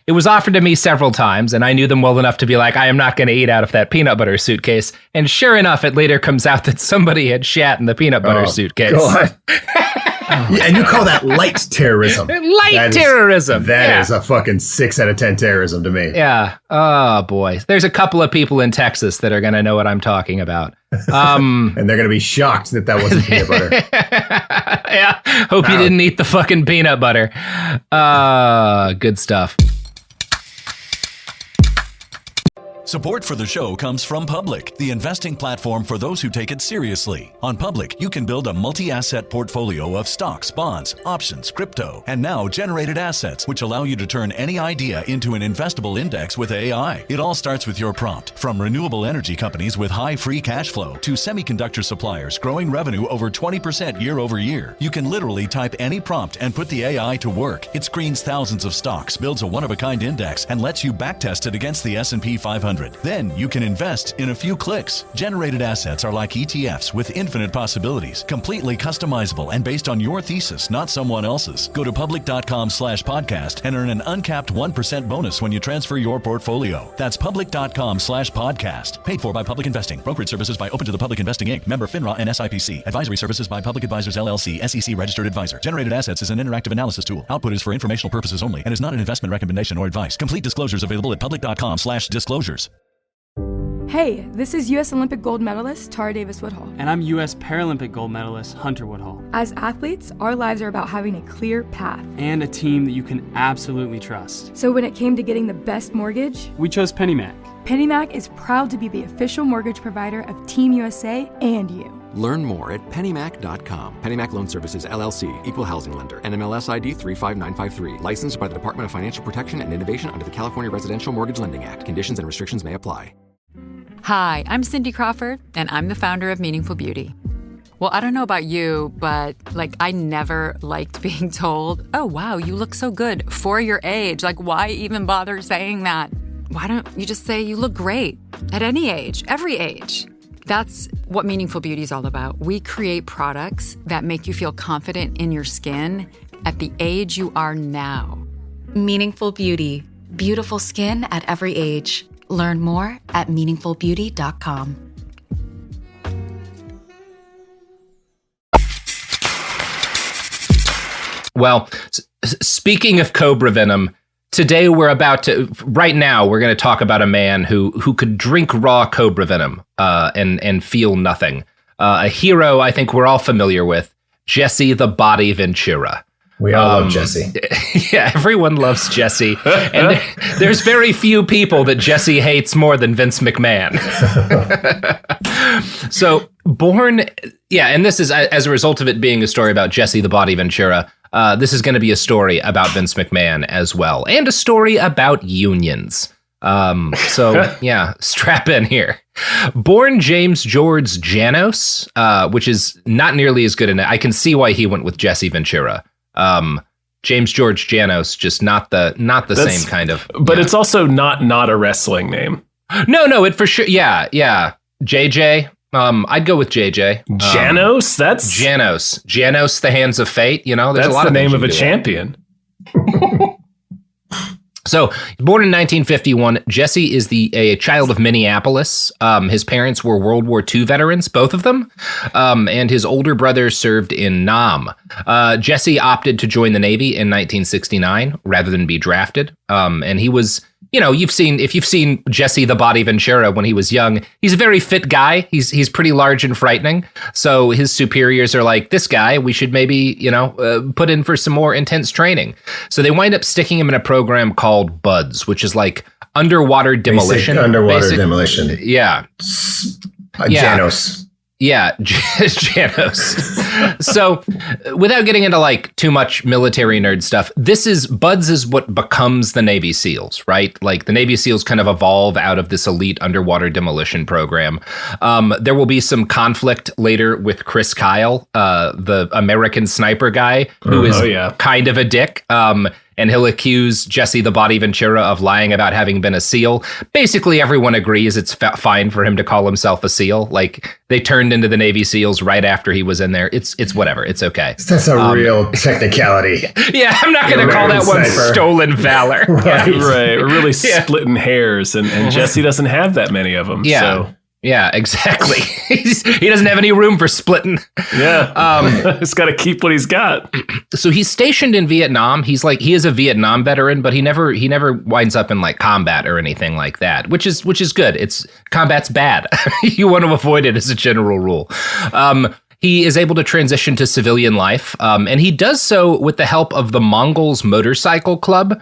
It was offered to me several times, and I knew them well enough to be like, I am not going to eat out of that peanut butter suitcase. And sure enough, it later comes out that somebody had shat in the peanut butter suitcase. God. And you call that light terrorism? Terrorism. That is a fucking 6 out of 10 terrorism to me. Yeah. Oh, boy. There's a couple of people in Texas that are going to know what I'm talking about. And they're going to be shocked that wasn't peanut butter. Yeah. Hope you didn't eat the fucking peanut butter. Good stuff. Support for the show comes from Public, the investing platform for those who take it seriously. On Public, you can build a multi-asset portfolio of stocks, bonds, options, crypto, and now generated assets, which allow you to turn any idea into an investable index with AI. It all starts with your prompt. From renewable energy companies with high free cash flow to semiconductor suppliers growing revenue over 20% year over year, you can literally type any prompt and put the AI to work. It screens thousands of stocks, builds a one-of-a-kind index, and lets you backtest it against the S&P 500. Then you can invest in a few clicks. Generated assets are like ETFs with infinite possibilities, completely customizable and based on your thesis, not someone else's. Go to public.com/podcast and earn an uncapped 1% bonus when you transfer your portfolio. That's public.com/podcast. Paid for by Public Investing. Brokerage services by Open to the Public Investing Inc. Member FINRA and SIPC. Advisory services by Public Advisors LLC, SEC registered advisor. Generated assets is an interactive analysis tool. Output is for informational purposes only and is not an investment recommendation or advice. Complete disclosures available at public.com/disclosures. Hey, this is U.S. Olympic gold medalist Tara Davis Woodhull. And I'm U.S. Paralympic gold medalist Hunter Woodhull. As athletes, our lives are about having a clear path. And a team that you can absolutely trust. So when it came to getting the best mortgage, we chose PennyMac. PennyMac is proud to be the official mortgage provider of Team USA and you. Learn more at pennymac.com. PennyMac Loan Services, LLC, Equal Housing Lender, NMLS ID 35953. Licensed by the Department of Financial Protection and Innovation under the California Residential Mortgage Lending Act. Conditions and restrictions may apply. Hi, I'm Cindy Crawford, and I'm the founder of Meaningful Beauty. Well, I don't know about you, but I never liked being told, oh, wow, you look so good for your age. Why even bother saying that? Why don't you just say you look great at any age, every age? That's what Meaningful Beauty is all about. We create products that make you feel confident in your skin at the age you are now. Meaningful Beauty. Beautiful skin at every age. Learn more at meaningfulbeauty.com. Well, speaking of cobra venom, today right now we're going to talk about a man who could drink raw cobra venom and feel nothing. A hero I think we're all familiar with, Jesse the Body Ventura. We all love Jesse. Yeah, everyone loves Jesse. And there's very few people that Jesse hates more than Vince McMahon. So and this is as a result of it being a story about Jesse the Body Ventura, this is going to be a story about Vince McMahon as well, and a story about unions. Strap in here. Born James George Janos, which is not nearly as good in it. I can see why he went with Jesse Ventura. James George Janos, just not the same kind of. But it's also not a wrestling name. No, it for sure. Yeah. JJ. I'd go with JJ. Janos? That's Janos. Janos, the Hands of Fate. There's that's a lot the of name of a champion. So, born in 1951, Jesse is a child of Minneapolis. His parents were World War II veterans, both of them, and his older brother served in Nam. Jesse opted to join the Navy in 1969 rather than be drafted, and he was. If you've seen Jesse the Body Ventura when he was young, he's a very fit guy. He's pretty large and frightening. So his superiors are like, this guy, we should maybe, put in for some more intense training. So they wind up sticking him in a program called BUDS, which is like underwater demolition. Demolition. Yeah. Janos. Yeah, Janos. So, without getting into too much military nerd stuff, BUDS is what becomes the Navy SEALs, right? The Navy SEALs kind of evolve out of this elite underwater demolition program. There will be some conflict later with Chris Kyle, the American sniper guy, who is kind of a dick. And he'll accuse Jesse the Body Ventura of lying about having been a SEAL. Basically, everyone agrees it's fine for him to call himself a SEAL. They turned into the Navy SEAls right after he was in there. It's whatever. It's okay. That's a real technicality. Yeah, I'm not going to call that one stolen valor. Right. We're really splitting hairs, and Jesse doesn't have that many of them. Yeah. So. Yeah, exactly. He doesn't have any room for splitting. Yeah. He's got to keep what he's got. So he's stationed in Vietnam. He is a Vietnam veteran, but he never winds up in combat or anything like that, which is good. Combat's bad. You want to avoid it as a general rule. He is able to transition to civilian life, and he does so with the help of the Mongols Motorcycle Club,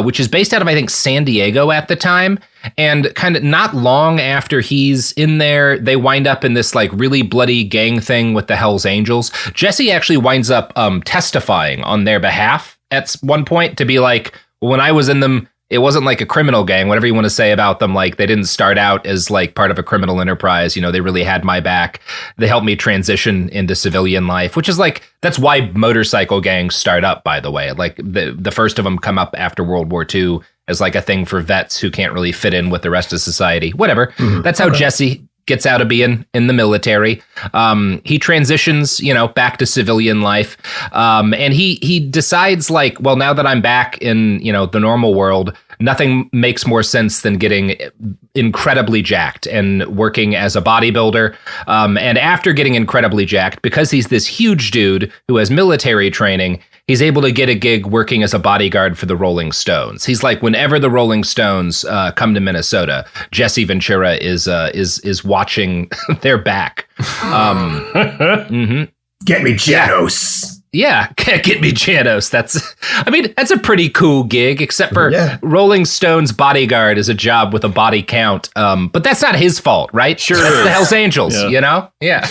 which is based out of, I think, San Diego at the time. And kind of not long after he's in there, they wind up in this like really bloody gang thing with the Hells Angels. Jesse actually winds up testifying on their behalf at one point to be like, well, when I was in them, it wasn't like a criminal gang, whatever you want to say about them. Like they didn't start out as like part of a criminal enterprise. You know, they really had my back. They helped me transition into civilian life, which is like, that's why motorcycle gangs start up, by the way. Like the first of them come up after World War II as like a thing for vets who can't really fit in with the rest of society. Whatever. Mm-hmm. That's how Jesse gets out of being in the military. He transitions, you know, back to civilian life. And he decides like, well, now that I'm back in, you know, the normal world, nothing makes more sense than getting incredibly jacked and working as a bodybuilder. And after getting incredibly jacked, because he's this huge dude who has military training, he's able to get a gig working as a bodyguard for the Rolling Stones. He's like, whenever the Rolling Stones come to Minnesota, Jesse Ventura is watching their back. Mm-hmm. Get me Janos. Yeah, get me Janos. That's a pretty cool gig, except for Rolling Stones bodyguard is a job with a body count. But that's not his fault, right? Sure, that's the Hells Angels, you know? Yeah.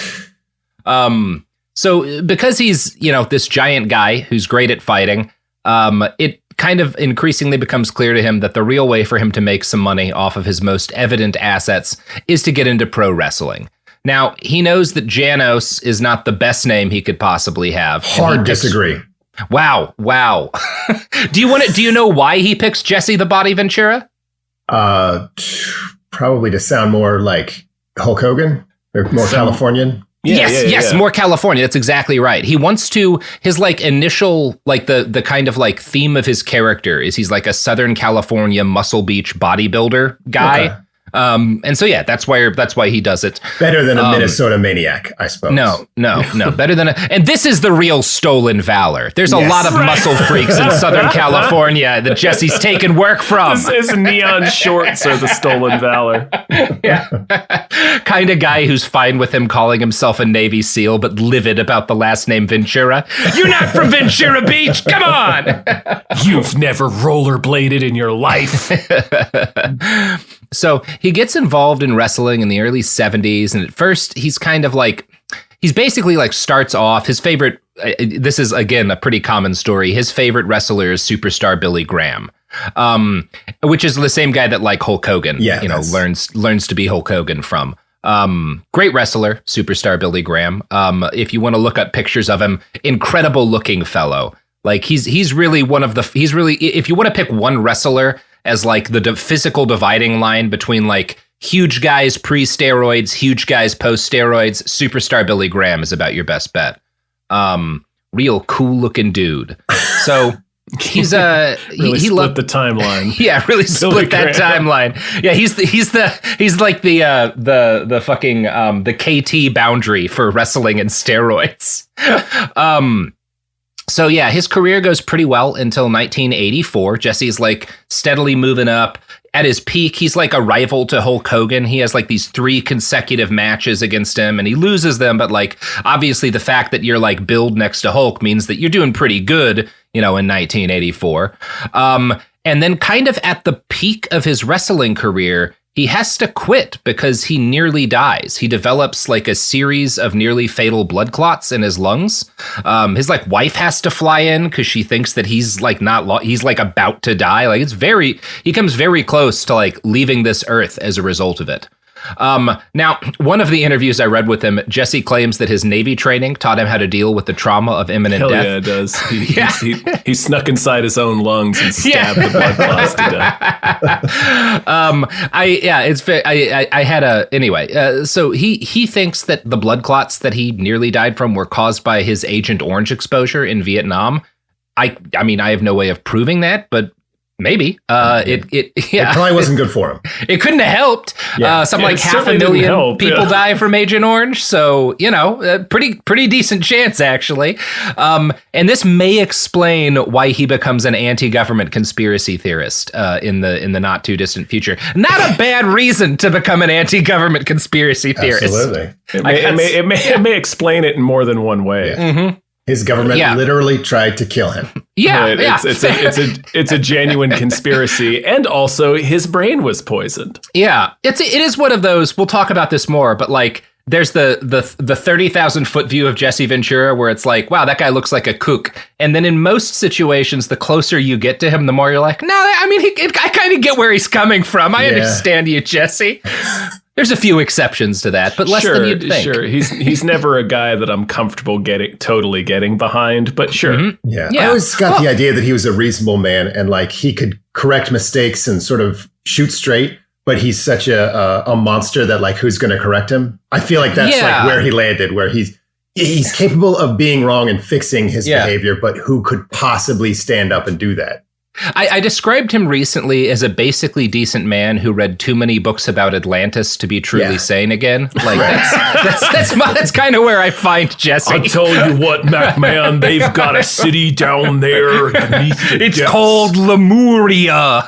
So because he's, you know, this giant guy who's great at fighting, it kind of increasingly becomes clear to him that the real way for him to make some money off of his most evident assets is to get into pro wrestling. Now, he knows that Janos is not the best name he could possibly have. Hard disagree. Wow. Do you know why he picks Jesse the Body Ventura? Probably to sound more like Hulk Hogan or more Californian. Yes, more California. That's exactly right. He wants to, his like initial, like the kind of like theme of his character is he's like a Southern California Muscle Beach bodybuilder guy. Okay. And so, yeah, that's why he does it. Better than a Minnesota maniac, I suppose. No. Better than and this is the real stolen valor. There's a lot of muscle freaks in Southern California that Jesse's taken work from. His neon shorts are the stolen valor. Yeah. Kind of guy who's fine with him calling himself a Navy SEAL, but livid about the last name Ventura. You're not from Ventura Beach. Come on. You've never rollerbladed in your life. So he gets involved in wrestling in the early 70s. And at first, he's kind of like, he's basically like starts off his favorite. This is, again, a pretty common story. His favorite wrestler is superstar Billy Graham, which is the same guy that like Hulk Hogan, learns to be Hulk Hogan from. Great wrestler, superstar Billy Graham. If you want to look up pictures of him, incredible looking fellow. Like he's really if you want to pick one wrestler as like the physical dividing line between like huge guys pre-steroids, huge guys post-steroids, superstar Billy Graham is about your best bet. Real cool looking dude. So he's really he split the timeline. Yeah, really split that timeline. Yeah, he's like the fucking the KT boundary for wrestling and steroids. So yeah, his career goes pretty well until 1984. Jesse's like steadily moving up. At his peak, he's like a rival to Hulk Hogan. He has like these 3 consecutive matches against him and he loses them. But like, obviously the fact that you're like billed next to Hulk means that you're doing pretty good, you know, in 1984. And then kind of at the peak of his wrestling career, he has to quit because he nearly dies. He develops like a series of nearly fatal blood clots in his lungs. His like wife has to fly in because she thinks that he's like he's like about to die. Like he comes very close to like leaving this earth as a result of it. Now, one of the interviews I read with him, Jesse claims that his Navy training taught him how to deal with the trauma of imminent death. Yeah, it does. He snuck inside his own lungs and stabbed the blood clots to death. So he thinks that the blood clots that he nearly died from were caused by his Agent Orange exposure in Vietnam. I mean, I have no way of proving that, but maybe. It probably wasn't good for him. It couldn't have helped. Something like 500,000 people die from Agent Orange. So, you know, pretty decent chance, actually. And this may explain why he becomes an anti-government conspiracy theorist in the not too distant future. Not a bad reason to become an anti-government conspiracy theorist. Absolutely. It may explain it in more than one way. Mm-hmm. His government literally tried to kill him. Yeah, right? It's a genuine conspiracy, and also his brain was poisoned. Yeah, it is one of those. We'll talk about this more, but like, there's the 30,000-foot view of Jesse Ventura, where it's like, wow, that guy looks like a kook. And then in most situations, the closer you get to him, the more you're like, no, I mean, I kind of get where he's coming from. I understand you, Jesse. There's a few exceptions to that, but less than you'd think. Sure, he's never a guy that I'm comfortable totally getting behind, but sure. Mm-hmm. Yeah. I always got the idea that he was a reasonable man and like he could correct mistakes and sort of shoot straight, but he's such a monster that like who's going to correct him? I feel like that's like where he landed, where he's capable of being wrong and fixing his behavior, but who could possibly stand up and do that? I described him recently as a basically decent man who read too many books about Atlantis to be truly sane again. Like that's kind of where I find Jesse. I tell you what, McMahon, they've got a city down there beneath the It's depths. called Lemuria.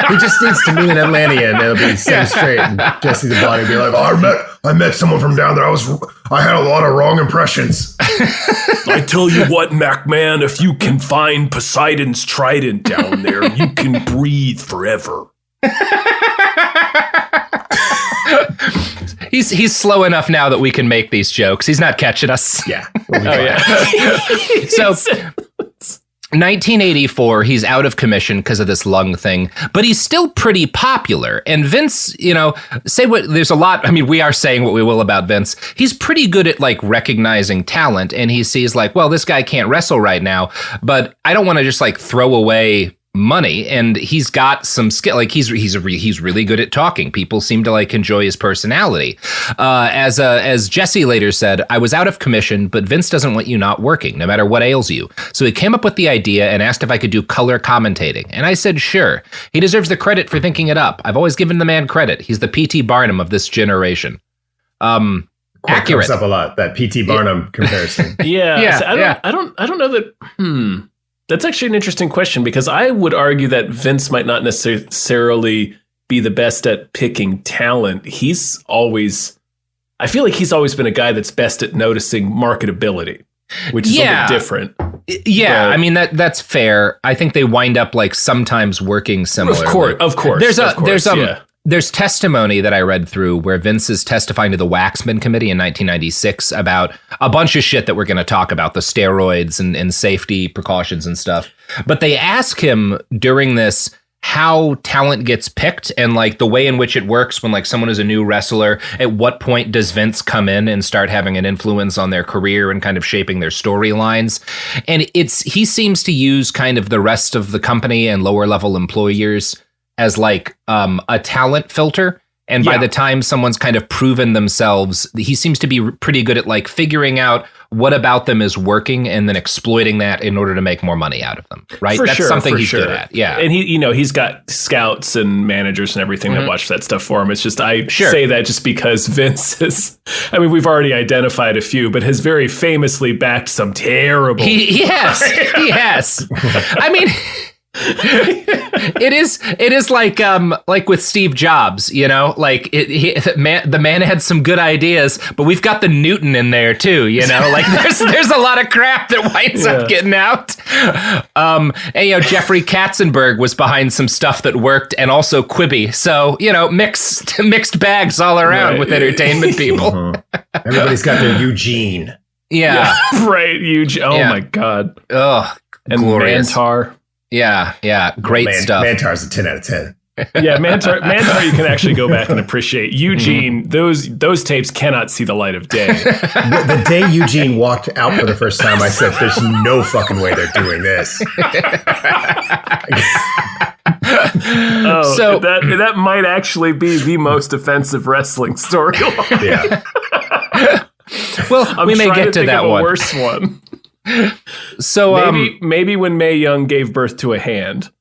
He just needs to meet an Atlantean and it'll be set straight. And Jesse the Body will be like, I met someone from down there. I had a lot of wrong impressions. I tell you what, McMahon, if you can find Poseidon's trident down there, you can breathe forever. He's slow enough now that we can make these jokes. He's not catching us. Yeah. So 1984, he's out of commission because of this lung thing, but he's still pretty popular. And Vince, there's a lot. I mean, we are saying what we will about Vince. He's pretty good at like recognizing talent, and he sees like, well, this guy can't wrestle right now, but I don't want to just like throw away money. And he's got some skill. Like he's really good at talking. People seem to like enjoy his personality. As Jesse later said, I was out of commission, but Vince doesn't want you not working, no matter what ails you. So he came up with the idea and asked if I could do color commentating. And I said, sure. He deserves the credit for thinking it up. I've always given the man credit. He's the P.T. Barnum of this generation. Accurate. Comes up a lot, that P.T. Barnum comparison. Yeah. I don't know that. That's actually an interesting question, because I would argue that Vince might not necessarily be the best at picking talent. I feel like he's always been a guy that's best at noticing marketability, which is a bit different. Yeah, I mean, that's fair. I think they wind up like sometimes working similar. Of course. There's testimony that I read through where Vince is testifying to the Waxman Committee in 1996 about a bunch of shit that we're going to talk about, the steroids and safety precautions and stuff. But they ask him during this how talent gets picked and like the way in which it works when like someone is a new wrestler. At what point does Vince come in and start having an influence on their career and kind of shaping their storylines? And he seems to use kind of the rest of the company and lower level employers as like a talent filter. And by the time someone's kind of proven themselves, he seems to be pretty good at like figuring out what about them is working and then exploiting that in order to make more money out of them. Right. That's something he's good at. Yeah. And he's got scouts and managers and everything that watch that stuff for him. It's just, say that just because Vince is, I mean, we've already identified a few, but has very famously backed some terrible. He has. I mean, it is like with Steve Jobs, like the man had some good ideas, but we've got the Newton in there too, like there's a lot of crap that winds up getting out. And Jeffrey Katzenberg was behind some stuff that worked, and also Quibi. So mixed bags all around with entertainment people. Everybody's got their Eugene. Yeah. Right, Eugene. Oh my God. Oh, and glorious. Mantar. Yeah, great stuff. Mantar's a 10 out of 10. Yeah, Mantar you can actually go back and appreciate. Eugene, those tapes cannot see the light of day. The day Eugene walked out for the first time, I said, there's no fucking way they're doing this. So that might actually be the most offensive wrestling storyline. Yeah. Well, we may get to that one. A worse one. So maybe when Mae Young gave birth to a hand.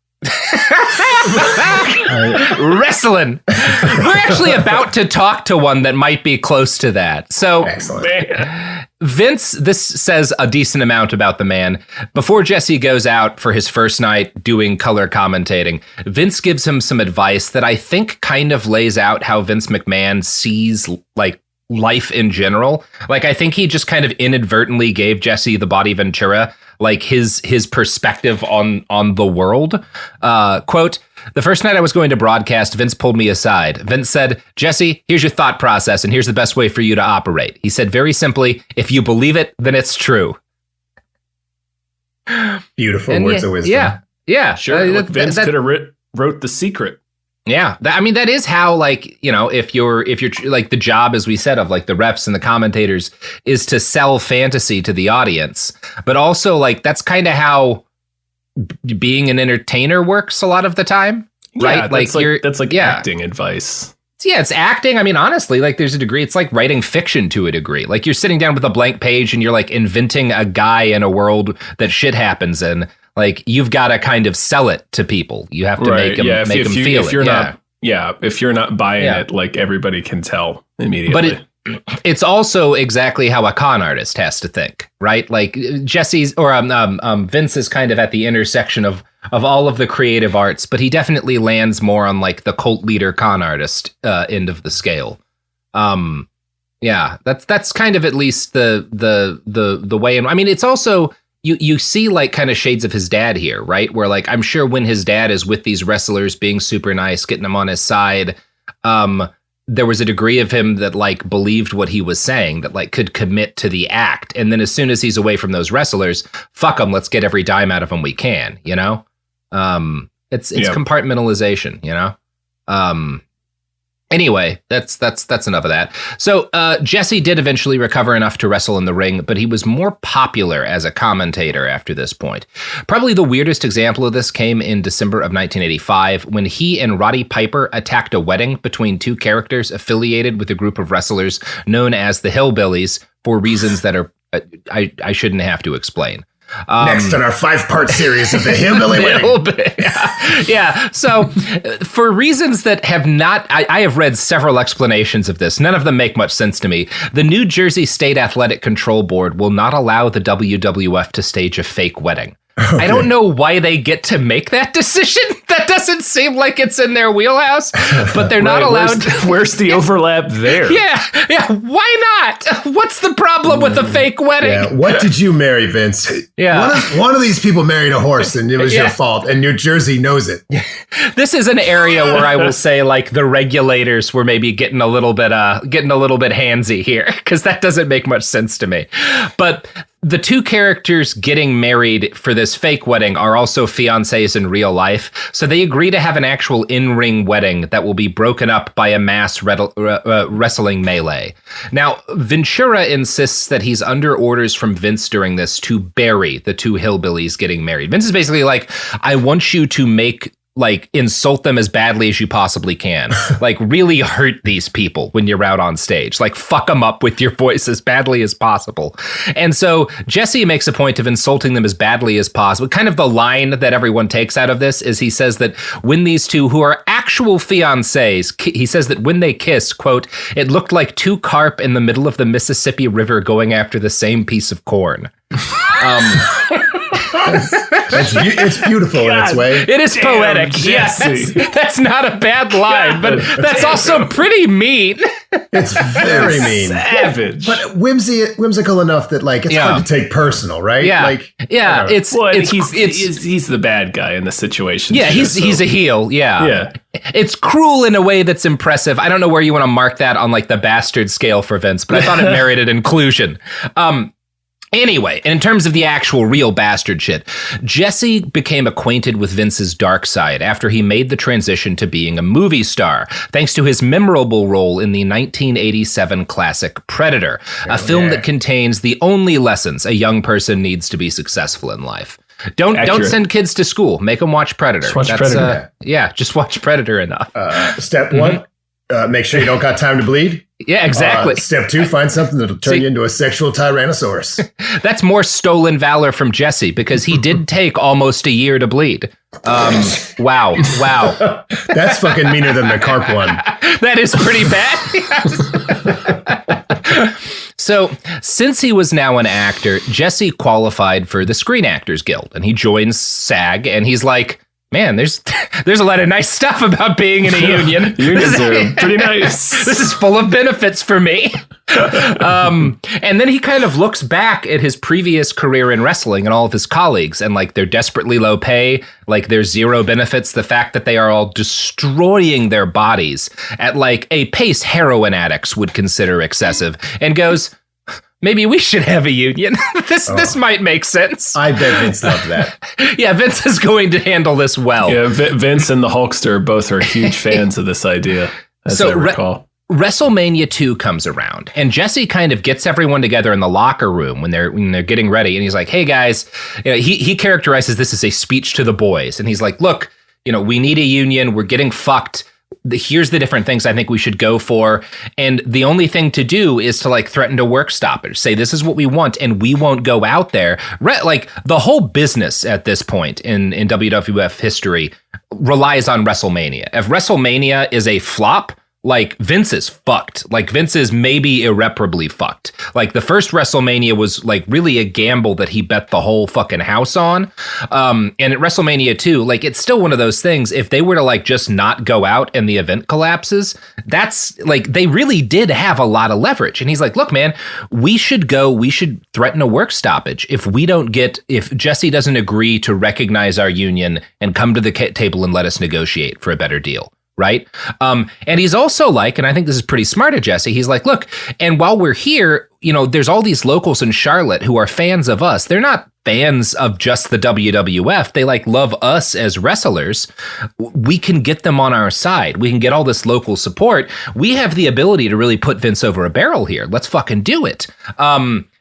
Wrestling. We're actually about to talk to one that might be close to that. So Vince, this says a decent amount about the man. Before Jesse goes out for his first night doing color commentating, Vince gives him some advice that I think kind of lays out how Vince McMahon sees like life in general. Like, I think he just kind of inadvertently gave Jesse the Body Ventura like his perspective on the world. Quote, "The first night I was going to broadcast, Vince pulled me aside. Vince said, 'Jesse, here's your thought process, and here's the best way for you to operate.' He said very simply, 'If you believe it, then it's true.'" Beautiful words of wisdom. Yeah. Sure. Vince could have wrote The Secret. Yeah. That is how, like, you know, if you're like, the job, as we said, of like the refs and the commentators is to sell fantasy to the audience. But also, like, that's kind of how being an entertainer works a lot of the time. Right. That's like acting advice. Yeah, it's acting. I mean, honestly, like, there's a degree. It's like writing fiction to a degree. Like, you're sitting down with a blank page and you're like inventing a guy in a world that shit happens in. Like, you've got to kind of sell it to people. You have to make them feel it. If you're not buying it, like, everybody can tell immediately. But it's also exactly how a con artist has to think, right? Like, Jesse's or Vince is kind of at the intersection of all of the creative arts, but he definitely lands more on like the cult leader con artist end of the scale. That's kind of at least the way. And I mean, it's also you see like kind of shades of his dad here, right? Where, like, I'm sure when his dad is with these wrestlers, being super nice, getting them on his side, there was a degree of him that like believed what he was saying, that like could commit to the act. And then as soon as he's away from those wrestlers, fuck them, let's get every dime out of them we can, you know? It's compartmentalization, you know? Anyway, that's enough of that. So Jesse did eventually recover enough to wrestle in the ring, but he was more popular as a commentator after this point. Probably the weirdest example of this came in December of 1985 when he and Roddy Piper attacked a wedding between two characters affiliated with a group of wrestlers known as the Hillbillies for reasons that are I shouldn't have to explain. Next on our 5-part series of the Hillbilly Wedding. Yeah. So for reasons that have not, I have read several explanations of this. None of them make much sense to me. The New Jersey State Athletic Control Board will not allow the WWF to stage a fake wedding. Okay. I don't know why they get to make that decision. That doesn't seem like it's in their wheelhouse, but they're not allowed. Where's the overlap there? Yeah. Why not? What's the problem with a fake wedding? Yeah. What did you marry, Vince? Yeah. One of these people married a horse and it was your fault, and New Jersey knows it. This is an area where I will say, like, the regulators were maybe getting a little bit handsy here, because that doesn't make much sense to me. But the two characters getting married for this fake wedding are also fiancés in real life, so they agree to have an actual in-ring wedding that will be broken up by a mass wrestling melee. Now, Ventura insists that he's under orders from Vince during this to bury the two hillbillies getting married. Vince is basically like, I want you to insult them as badly as you possibly can. Like, really hurt these people when you're out on stage. Like, fuck them up with your voice as badly as possible. And so Jesse makes a point of insulting them as badly as possible. Kind of the line that everyone takes out of this is he says that when these two, who are actual fiancés, he says that when they kiss, quote, it looked like two carp in the middle of the Mississippi River going after the same piece of corn. It's beautiful in its way. It is poetic. Yes, that's not a bad line, but that's also pretty mean. It's very mean, savage, but whimsical enough that like it's hard to take personal, right? Yeah, he's the bad guy in the situation. Yeah, he's a heel. Yeah, it's cruel in a way that's impressive. I don't know where you want to mark that on like the bastard scale for Vince, but I thought it merited inclusion. Anyway, and in terms of the actual real bastard shit, Jesse became acquainted with Vince's dark side after he made the transition to being a movie star, thanks to his memorable role in the 1987 classic Predator, a film that contains the only lessons a young person needs to be successful in life. Don't send kids to school. Make them watch Predator. Just watch Predator. Just watch Predator enough. Step one, make sure you don't got time to bleed. Yeah, exactly. Step 2, find something that'll turn you into a sexual tyrannosaurus. That's more stolen valor from Jesse, because he did take almost a year to bleed. Wow. That's fucking meaner than the carp one. That is pretty bad. So, since he was now an actor, Jesse qualified for the Screen Actors Guild, and he joins SAG, and he's like, man, there's a lot of nice stuff about being in a union. Unions are pretty nice. This is full of benefits for me. And then he kind of looks back at his previous career in wrestling and all of his colleagues and like their desperately low pay, like their zero benefits, the fact that they are all destroying their bodies at like a pace heroin addicts would consider excessive, and goes, maybe we should have a union. This might make sense. I bet Vince loved that. Yeah, Vince is going to handle this well. Yeah, Vince and the Hulkster both are huge fans of this idea, as I recall. WrestleMania 2 comes around, and Jesse kind of gets everyone together in the locker room when they're getting ready, and he's like, hey guys, he characterizes this as a speech to the boys, and he's like, look, we need a union, we're getting fucked. Here's the different things I think we should go for. And the only thing to do is to like threaten to work stoppage, say this is what we want and we won't go out there. Like the whole business at this point in WWF history relies on WrestleMania. If WrestleMania is a flop, like Vince is fucked. Like Vince is maybe irreparably fucked. Like the first WrestleMania was like really a gamble that he bet the whole fucking house on. And at WrestleMania 2, like it's still one of those things. If they were to like just not go out and the event collapses, that's like they really did have a lot of leverage. And he's like, look, man, we should threaten a work stoppage if Jesse doesn't agree to recognize our union and come to the table and let us negotiate for a better deal. Right. And he's also like, and I think this is pretty smart of Jesse, he's like, look, and while we're here, there's all these locals in Charlotte who are fans of us. They're not fans of just the WWF. They like love us as wrestlers. We can get them on our side. We can get all this local support. We have the ability to really put Vince over a barrel here. Let's fucking do it.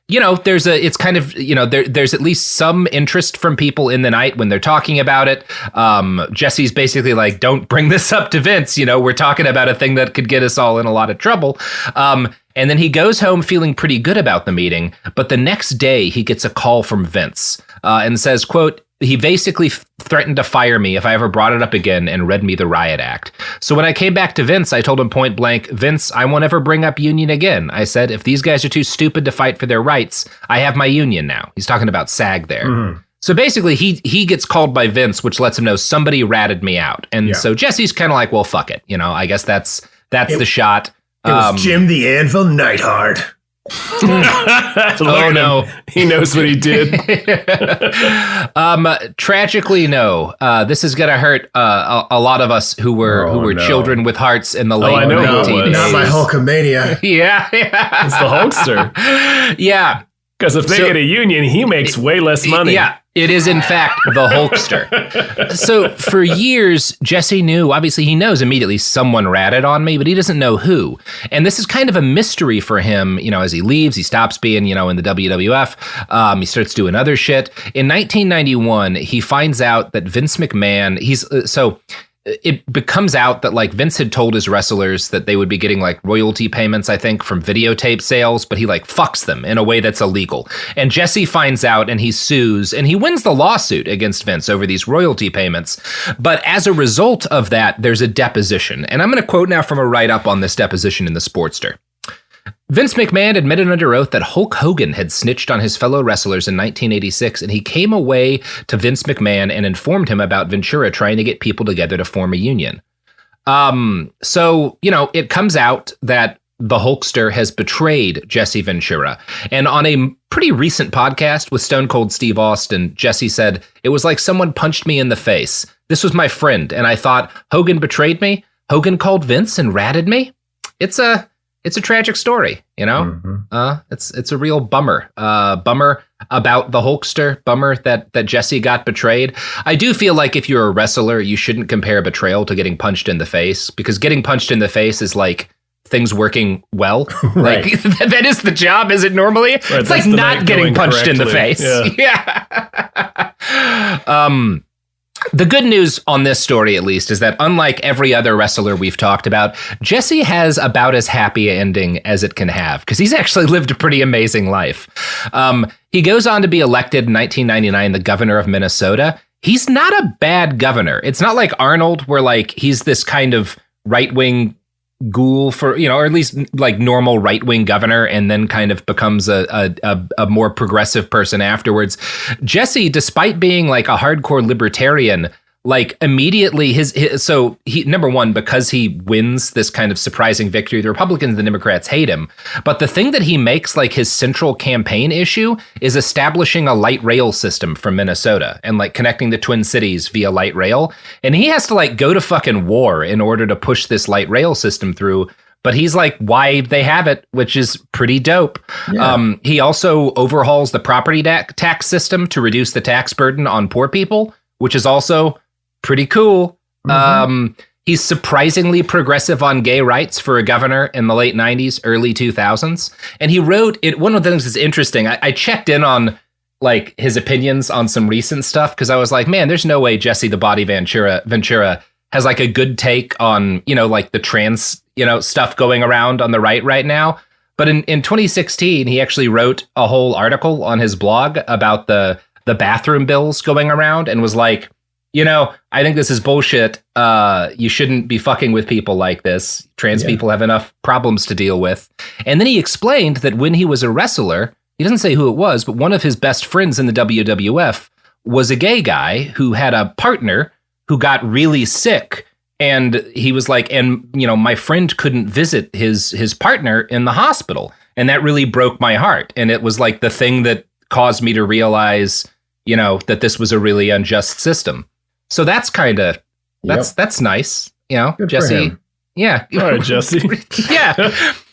There's at least some interest from people in the night when they're talking about it. Jesse's basically like, don't bring this up to Vince. We're talking about a thing that could get us all in a lot of trouble. And then he goes home feeling pretty good about the meeting. But the next day he gets a call from Vince and says, quote, he basically threatened to fire me if I ever brought it up again and read me the riot act. So when I came back to Vince, I told him point blank, Vince, I won't ever bring up union again. I said, if these guys are too stupid to fight for their rights, I have my union now. He's talking about SAG there. Mm-hmm. So basically he gets called by Vince, which lets him know somebody ratted me out. And so Jesse's kind of like, well, fuck it. I guess that's the shot. It was Jim the Anvil Neidhart. Oh no, he knows what he did. Tragically, no. This is gonna hurt a lot of us who were children with hearts in the late 1980s. Not my Hulkamania. Yeah. It's the Hulkster. Yeah. Because if they get a union, he makes way less money. Yeah, it is in fact the Hulkster. So for years, Jesse knew, obviously he knows immediately someone ratted on me, but he doesn't know who. And this is kind of a mystery for him, as he leaves, he stops being, in the WWF, he starts doing other shit. In 1991, he finds out that Vince McMahon, it becomes out that like Vince had told his wrestlers that they would be getting like royalty payments, I think, from videotape sales, but he like fucks them in a way that's illegal. And Jesse finds out and he sues and he wins the lawsuit against Vince over these royalty payments. But as a result of that, there's a deposition. And I'm going to quote now from a write-up on this deposition in the Sportster. Vince McMahon admitted under oath that Hulk Hogan had snitched on his fellow wrestlers in 1986, and he came away to Vince McMahon and informed him about Ventura trying to get people together to form a union. So, it comes out that the Hulkster has betrayed Jesse Ventura. And on a pretty recent podcast with Stone Cold Steve Austin, Jesse said, it was like someone punched me in the face. This was my friend, and I thought, Hogan betrayed me? Hogan called Vince and ratted me? It's a tragic story, Mm-hmm. It's a real bummer. Bummer about the Hulkster. Bummer that Jesse got betrayed. I do feel like if you're a wrestler, you shouldn't compare betrayal to getting punched in the face, because getting punched in the face is like things working well. Right. Like that is the job, is it normally? Right, it's like not getting punched in the face. Yeah. The good news on this story, at least, is that unlike every other wrestler we've talked about, Jesse has about as happy an ending as it can have, because he's actually lived a pretty amazing life. He goes on to be elected in 1999 the governor of Minnesota. He's not a bad governor. It's not like Arnold, where like he's this kind of right-wing ghoul for, or at least like normal right-wing governor, and then kind of becomes a more progressive person afterwards. Jesse, despite being like a hardcore libertarian, like immediately so he, number one, because he wins this kind of surprising victory, the Republicans and the Democrats hate him. But the thing that he makes like his central campaign issue is establishing a light rail system from Minnesota and like connecting the Twin Cities via light rail. And he has to like go to fucking war in order to push this light rail system through. But he's like, why they have it, which is pretty dope. Yeah. He also overhauls the property tax system to reduce the tax burden on poor people, which is also pretty cool. Mm-hmm. He's surprisingly progressive on gay rights for a governor in the late 90s, early 2000s. And he wrote it. One of the things that's interesting, I checked in on like his opinions on some recent stuff because I was like, man, there's no way Jesse the Body Ventura has like a good take on, like the trans, stuff going around on the right now. But in 2016, he actually wrote a whole article on his blog about the bathroom bills going around and was like, I think this is bullshit. You shouldn't be fucking with people like this. Trans people have enough problems to deal with. And then he explained that when he was a wrestler, he doesn't say who it was, but one of his best friends in the WWF was a gay guy who had a partner who got really sick. And he was like, my friend couldn't visit his partner in the hospital. And that really broke my heart. And it was like the thing that caused me to realize, that this was a really unjust system. So that's kind of, that's nice, Good Jesse. Yeah. All right, Jesse. Yeah.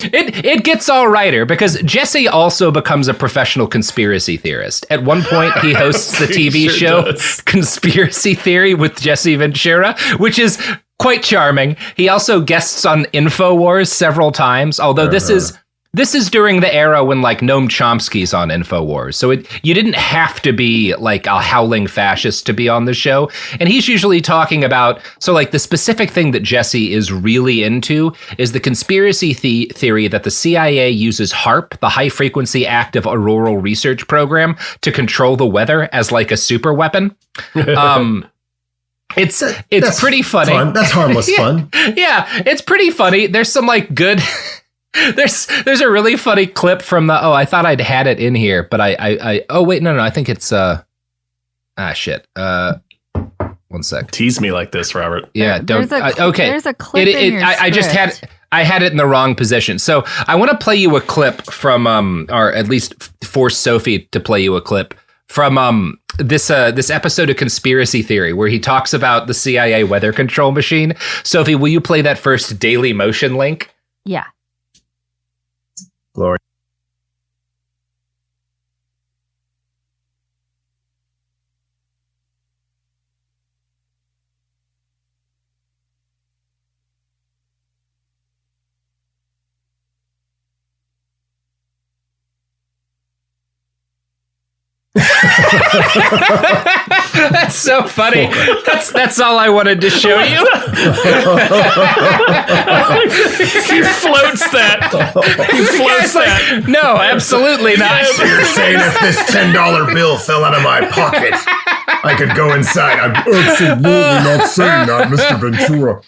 It gets all righter because Jesse also becomes a professional conspiracy theorist. At one point, he hosts the TV show Conspiracy Theory with Jesse Ventura, which is quite charming. He also guests on InfoWars several times, although this is during the era when like Noam Chomsky's on InfoWars. So you didn't have to be like a howling fascist to be on the show. And he's usually talking about, so like the specific thing that Jesse is really into is the conspiracy theory that the CIA uses HAARP, the High Frequency Active Auroral Research Program, to control the weather as like a super weapon. It's pretty funny. Fun. That's harmless fun. Yeah, it's pretty funny. There's some like good... There's a really funny clip from I thought I'd had it in here, but oh wait, no, I think it's shit. 1 sec. Tease me like this, Robert. Yeah, don't. Okay. There's a clip in your I just had it in the wrong position. So I want to play you a clip from or at least force Sophie to play you a clip from this episode of Conspiracy Theory where he talks about the CIA weather control machine. Sophie, will you play that first Daily Motion link? Yeah. Glory. That's so funny. That's all I wanted to show you. He floats that. No, absolutely not. So you're saying if this $10 bill fell out of my pocket, I could go inside? I'm absolutely not saying that, Mr. Ventura.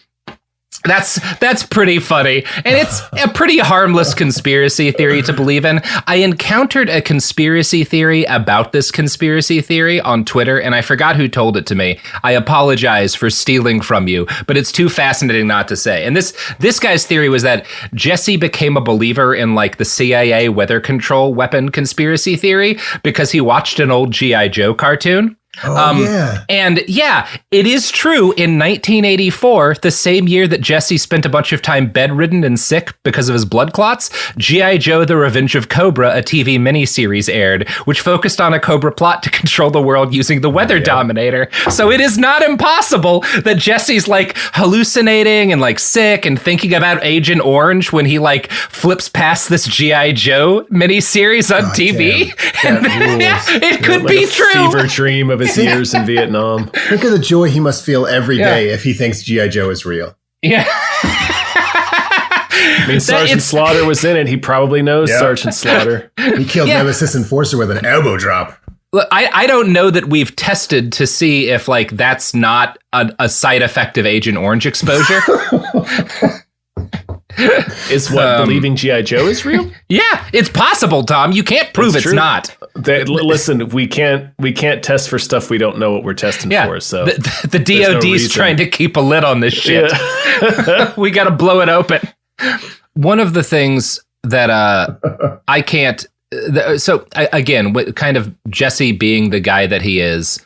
That's pretty funny. And it's a pretty harmless conspiracy theory to believe in. I encountered a conspiracy theory about this conspiracy theory on Twitter, and I forgot who told it to me. I apologize for stealing from you, but it's too fascinating not to say. And this guy's theory was that Jesse became a believer in like the CIA weather control weapon conspiracy theory because he watched an old G.I. Joe cartoon. Yeah. And yeah, it is true. In 1984, the same year that Jesse spent a bunch of time bedridden and sick because of his blood clots, G.I. Joe: The Revenge of Cobra, a TV miniseries, aired, which focused on a Cobra plot to control the world using the Weather Dominator. So it is not impossible that Jesse's like hallucinating and like sick and thinking about Agent Orange when he like flips past this G.I. Joe miniseries on TV. It could be true. Fever dream of his years in Vietnam. Think of the joy he must feel every day if he thinks G.I. Joe is real. Yeah. I mean, Sergeant Slaughter was in it. He probably knows Sergeant Slaughter. He killed Nemesis Enforcer with an elbow drop. Look, I don't know that we've tested to see if like that's not a side effect of Agent Orange exposure. Is what believing G.I. Joe is real? Yeah, it's possible, Tom. You can't prove it's not. Listen, we can't test for stuff we don't know what we're testing for. So the DOD's trying to keep a lid on this shit. Yeah. We got to blow it open. One of the things that I can't. Again, kind of Jesse being the guy that he is,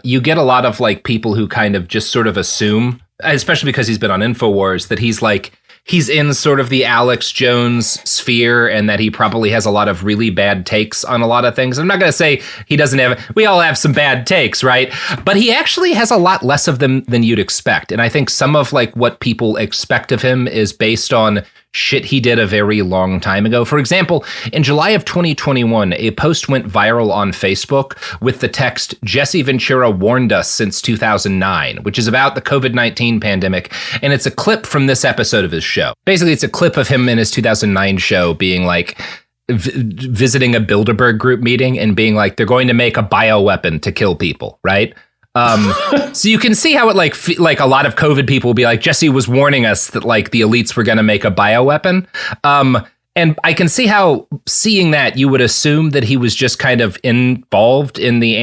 you get a lot of like people who kind of just sort of assume, especially because he's been on InfoWars, that he's in sort of the Alex Jones sphere and that he probably has a lot of really bad takes on a lot of things. I'm not going to say he doesn't have, we all have some bad takes, right? But he actually has a lot less of them than you'd expect. And I think some of like what people expect of him is based on shit he did a very long time ago. For example, in July of 2021, a post went viral on Facebook with the text, "Jesse Ventura warned us since 2009, which is about the COVID-19 pandemic. And it's a clip from this episode of his show. Basically, it's a clip of him in his 2009 show being like, visiting a Bilderberg group meeting and being like, they're going to make a bioweapon to kill people, right? So you can see how it like a lot of COVID people will be like, Jesse was warning us that like the elites were going to make a bioweapon. And I can see how seeing that you would assume that he was just kind of involved in the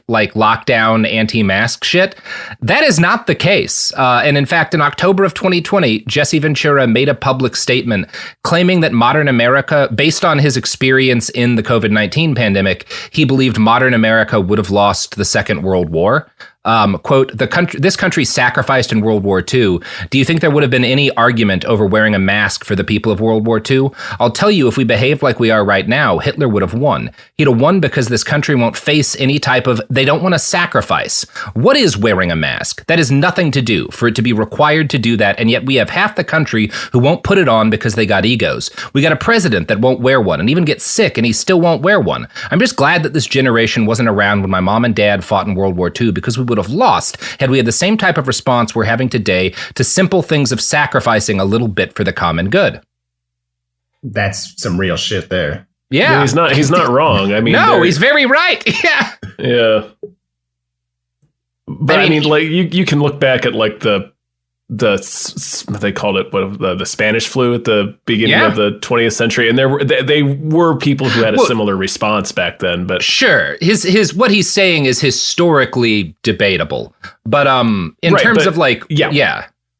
lockdown, anti-mask shit. That is not the case. And in fact, in October of 2020, Jesse Ventura made a public statement claiming that modern America, based on his experience in the COVID-19 pandemic, he believed modern America would have lost the Second World War. Quote, this country sacrificed in World War II. Do you think there would have been any argument over wearing a mask for the people of World War II? I'll tell you, if we behaved like we are right now, Hitler would have won. He'd have won because this country won't face any type of, they don't want to sacrifice. What is wearing a mask? That is nothing to do for it to be required to do that. And yet we have half the country who won't put it on because they got egos. We got a president that won't wear one and even gets sick and he still won't wear one. I'm just glad that this generation wasn't around when my mom and dad fought in World War II because we would have lost had we had the same type of response we're having today to simple things of sacrificing a little bit for the common good. That's some real shit there. Yeah. He's not wrong. I mean, no, he's very right. Yeah. Yeah. But I mean like you can look back at like they called it the Spanish flu at the beginning of the 20th century, and they were people who had a similar response back then. But sure, his what he's saying is historically debatable, but in terms of like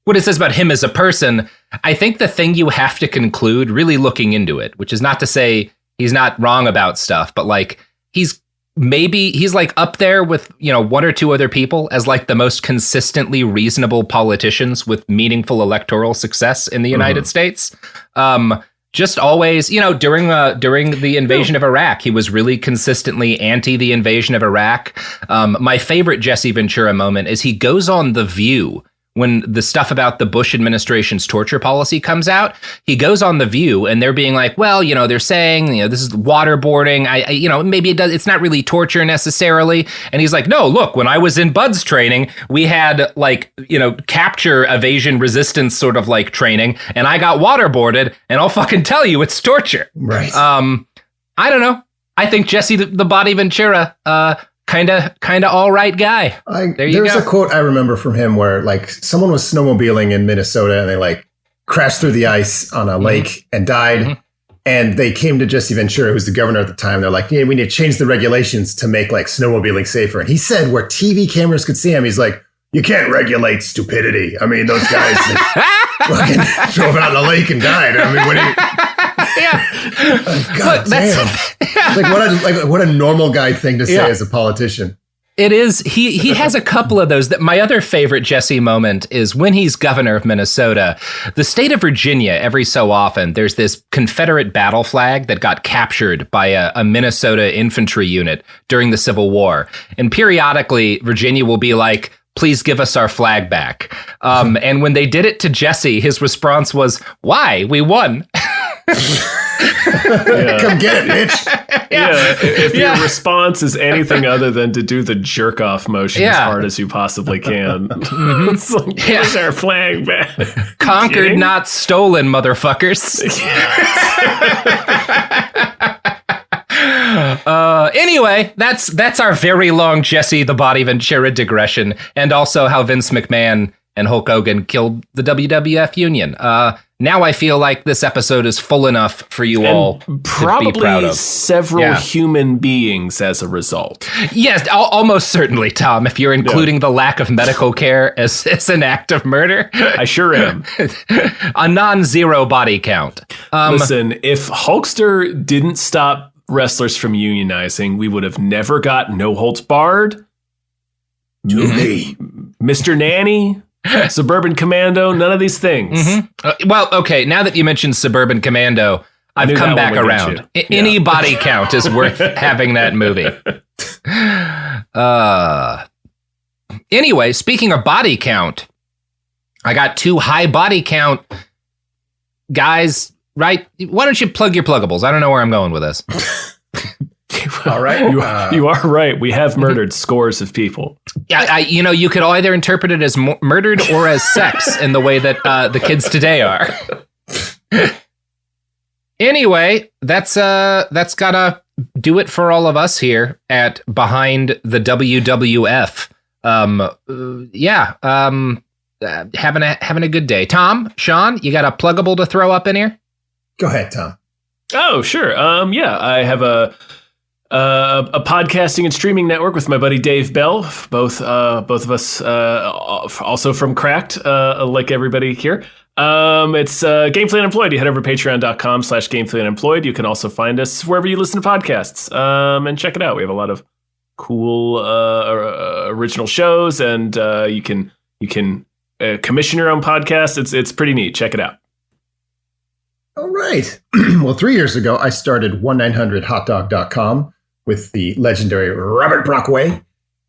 what it says about him as a person, I think the thing you have to conclude, really looking into it, which is not to say he's not wrong about stuff, but like he's like up there with, one or two other people as like the most consistently reasonable politicians with meaningful electoral success in the United States. Just always, during the invasion of Iraq, he was really consistently anti the invasion of Iraq. My favorite Jesse Ventura moment is he goes on The View when the stuff about the Bush administration's torture policy comes out. He goes on The View and they're being like, well, they're saying, this is waterboarding. Maybe it's not really torture necessarily. And he's like, no, look, when I was in Bud's training, we had capture evasion resistance sort of like training, and I got waterboarded, and I'll fucking tell you it's torture. Right. I don't know. I think Jesse the Body Ventura, kind of all right guy. There's a quote I remember from him where like someone was snowmobiling in Minnesota and they like crashed through the ice on a lake and died. And they came to Jesse Ventura, who's the governor at the time. They're like, we need to change the regulations to make like snowmobiling safer. And he said where TV cameras could see him, he's like, you can't regulate stupidity. I mean, those guys fucking drove out in the lake and died. I mean, what do you... God damn. What a normal guy thing to say as a politician. It is. He has a couple of those. That my other favorite Jesse moment is when he's governor of Minnesota. The state of Virginia, every so often, there's this Confederate battle flag that got captured by a Minnesota infantry unit during the Civil War. And periodically, Virginia will be like, please give us our flag back. And when they did it to Jesse, his response was, why? We won. Come get it, bitch. If your response is anything other than to do the jerk off motion as hard as you possibly can, it's like, here's our flag back. Conquered, not stolen, motherfuckers. Anyway, that's our very long Jesse the Body Ventura digression, and also how Vince McMahon and Hulk Hogan killed the WWF union. now I feel like this episode is full enough for you all to be proud Probably of. several human beings as a result. Yes, almost certainly, Tom, if you're including the lack of medical care as an act of murder. I sure am. A non-zero body count. Listen, if Hulkster didn't stop wrestlers from unionizing, we would have never got No Holds Barred, Mr. Nanny, Suburban Commando, none of these things. Well, okay, now that you mentioned Suburban Commando, I've come back around. Any body count is worth having that movie. Anyway, speaking of body count, I got 2 high body count guys, right? Why don't you plug your pluggables? I don't know where I'm going with this. All right. You are right. We have murdered scores of people. Yeah, you could either interpret it as murdered or as sex in the way that the kids today are. Anyway, that's gotta do it for all of us here at Behind the WWF. Having a good day. Tom, Sean, you got a pluggable to throw up in here? Go ahead, Tom. Oh, sure. I have a podcasting and streaming network with my buddy Dave Bell. Both of us also from Cracked, like everybody here. It's Gamefully Unemployed. You head over to patreon.com/Gamefully Unemployed. You can also find us wherever you listen to podcasts, and check it out. We have a lot of cool original shows, and you can commission your own podcast. It's pretty neat. Check it out. All right. Well, 3 years ago, I started 1-900hotdog.com with the legendary Robert Brockway.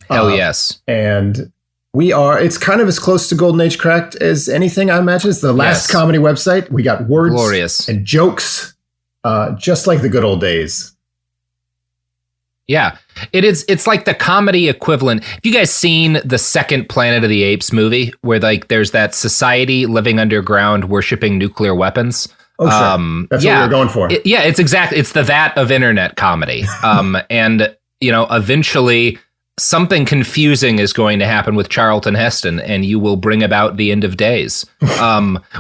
Hell yes. And it's kind of as close to Golden Age Cracked as anything, I imagine. It's the last comedy website. We got words and jokes, just like the good old days. Yeah, it's like the comedy equivalent. Have you guys seen the second Planet of the Apes movie where there's that society living underground worshiping nuclear weapons? Oh, sure. That's what we're going for. It's the that of internet comedy. And eventually something confusing is going to happen with Charlton Heston, and you will bring about the end of days.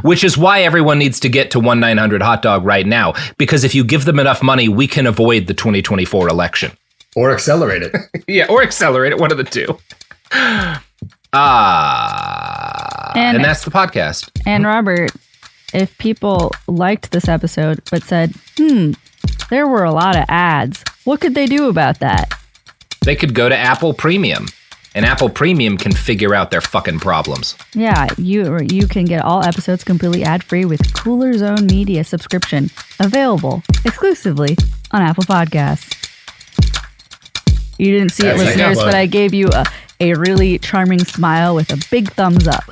Which is why everyone needs to get to 1-900-HOT-DOG right now, because if you give them enough money, we can avoid the 2024 election. Or accelerate it. Yeah, or accelerate it, one of the two. And that's the podcast. And Robert, if people liked this episode but said, there were a lot of ads, what could they do about that? They could go to Apple Premium, and Apple Premium can figure out their fucking problems. Yeah, you can get all episodes completely ad-free with Cooler Zone Media subscription, available exclusively on Apple Podcasts. You didn't see it, listeners, but I gave you a really charming smile with a big thumbs up.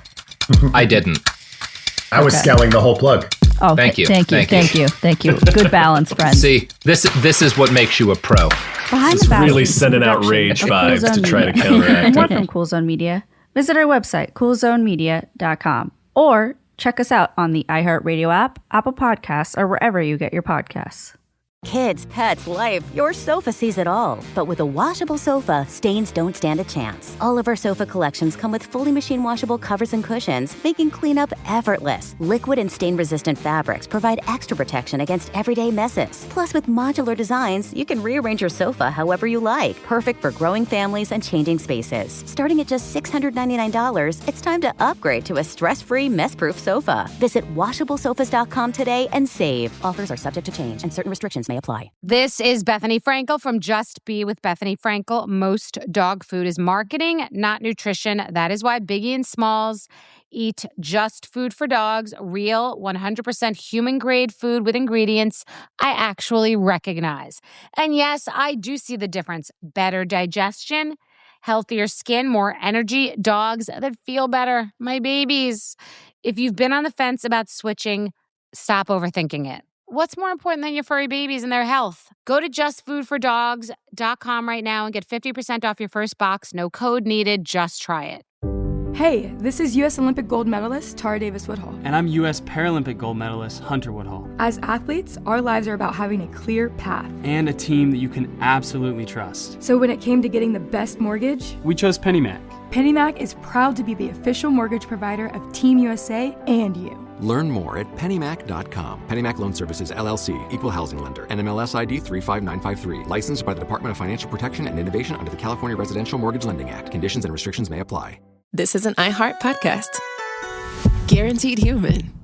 I didn't. I was scaling the whole plug. Oh, thank you. Good balance, friend. See, this is what makes you a pro. It's really sending out rage vibes to try to counteract more from Cool Zone Media. Visit our website, coolzonemedia.com, or check us out on the iHeartRadio app, Apple Podcasts, or wherever you get your podcasts. Kids, pets, life, your sofa sees it all. But with a washable sofa, stains don't stand a chance. All of our sofa collections come with fully machine washable covers and cushions, making cleanup effortless. Liquid and stain-resistant fabrics provide extra protection against everyday messes. Plus, with modular designs, you can rearrange your sofa however you like. Perfect for growing families and changing spaces. Starting at just $699, it's time to upgrade to a stress-free, mess-proof sofa. Visit washablesofas.com today and save. Offers are subject to change and certain restrictions may apply. This is Bethany Frankel from Just Be with Bethany Frankel. Most dog food is marketing, not nutrition. That is why Biggie and Smalls eat just food for dogs, real 100% human grade food with ingredients I actually recognize. And yes, I do see the difference. Better digestion, healthier skin, more energy, dogs that feel better, my babies. If you've been on the fence about switching, stop overthinking it. What's more important than your furry babies and their health? Go to justfoodfordogs.com right now and get 50% off your first box. No code needed. Just try it. Hey, this is U.S. Olympic gold medalist Tara Davis-Woodhull. And I'm U.S. Paralympic gold medalist Hunter Woodhull. As athletes, our lives are about having a clear path. And a team that you can absolutely trust. So when it came to getting the best mortgage, we chose PennyMac. PennyMac is proud to be the official mortgage provider of Team USA and you. Learn more at pennymac.com. PennyMac Loan Services, LLC, Equal Housing Lender, NMLS ID 35953. Licensed by the Department of Financial Protection and Innovation under the California Residential Mortgage Lending Act. Conditions and restrictions may apply. This is an iHeart podcast. Guaranteed Human.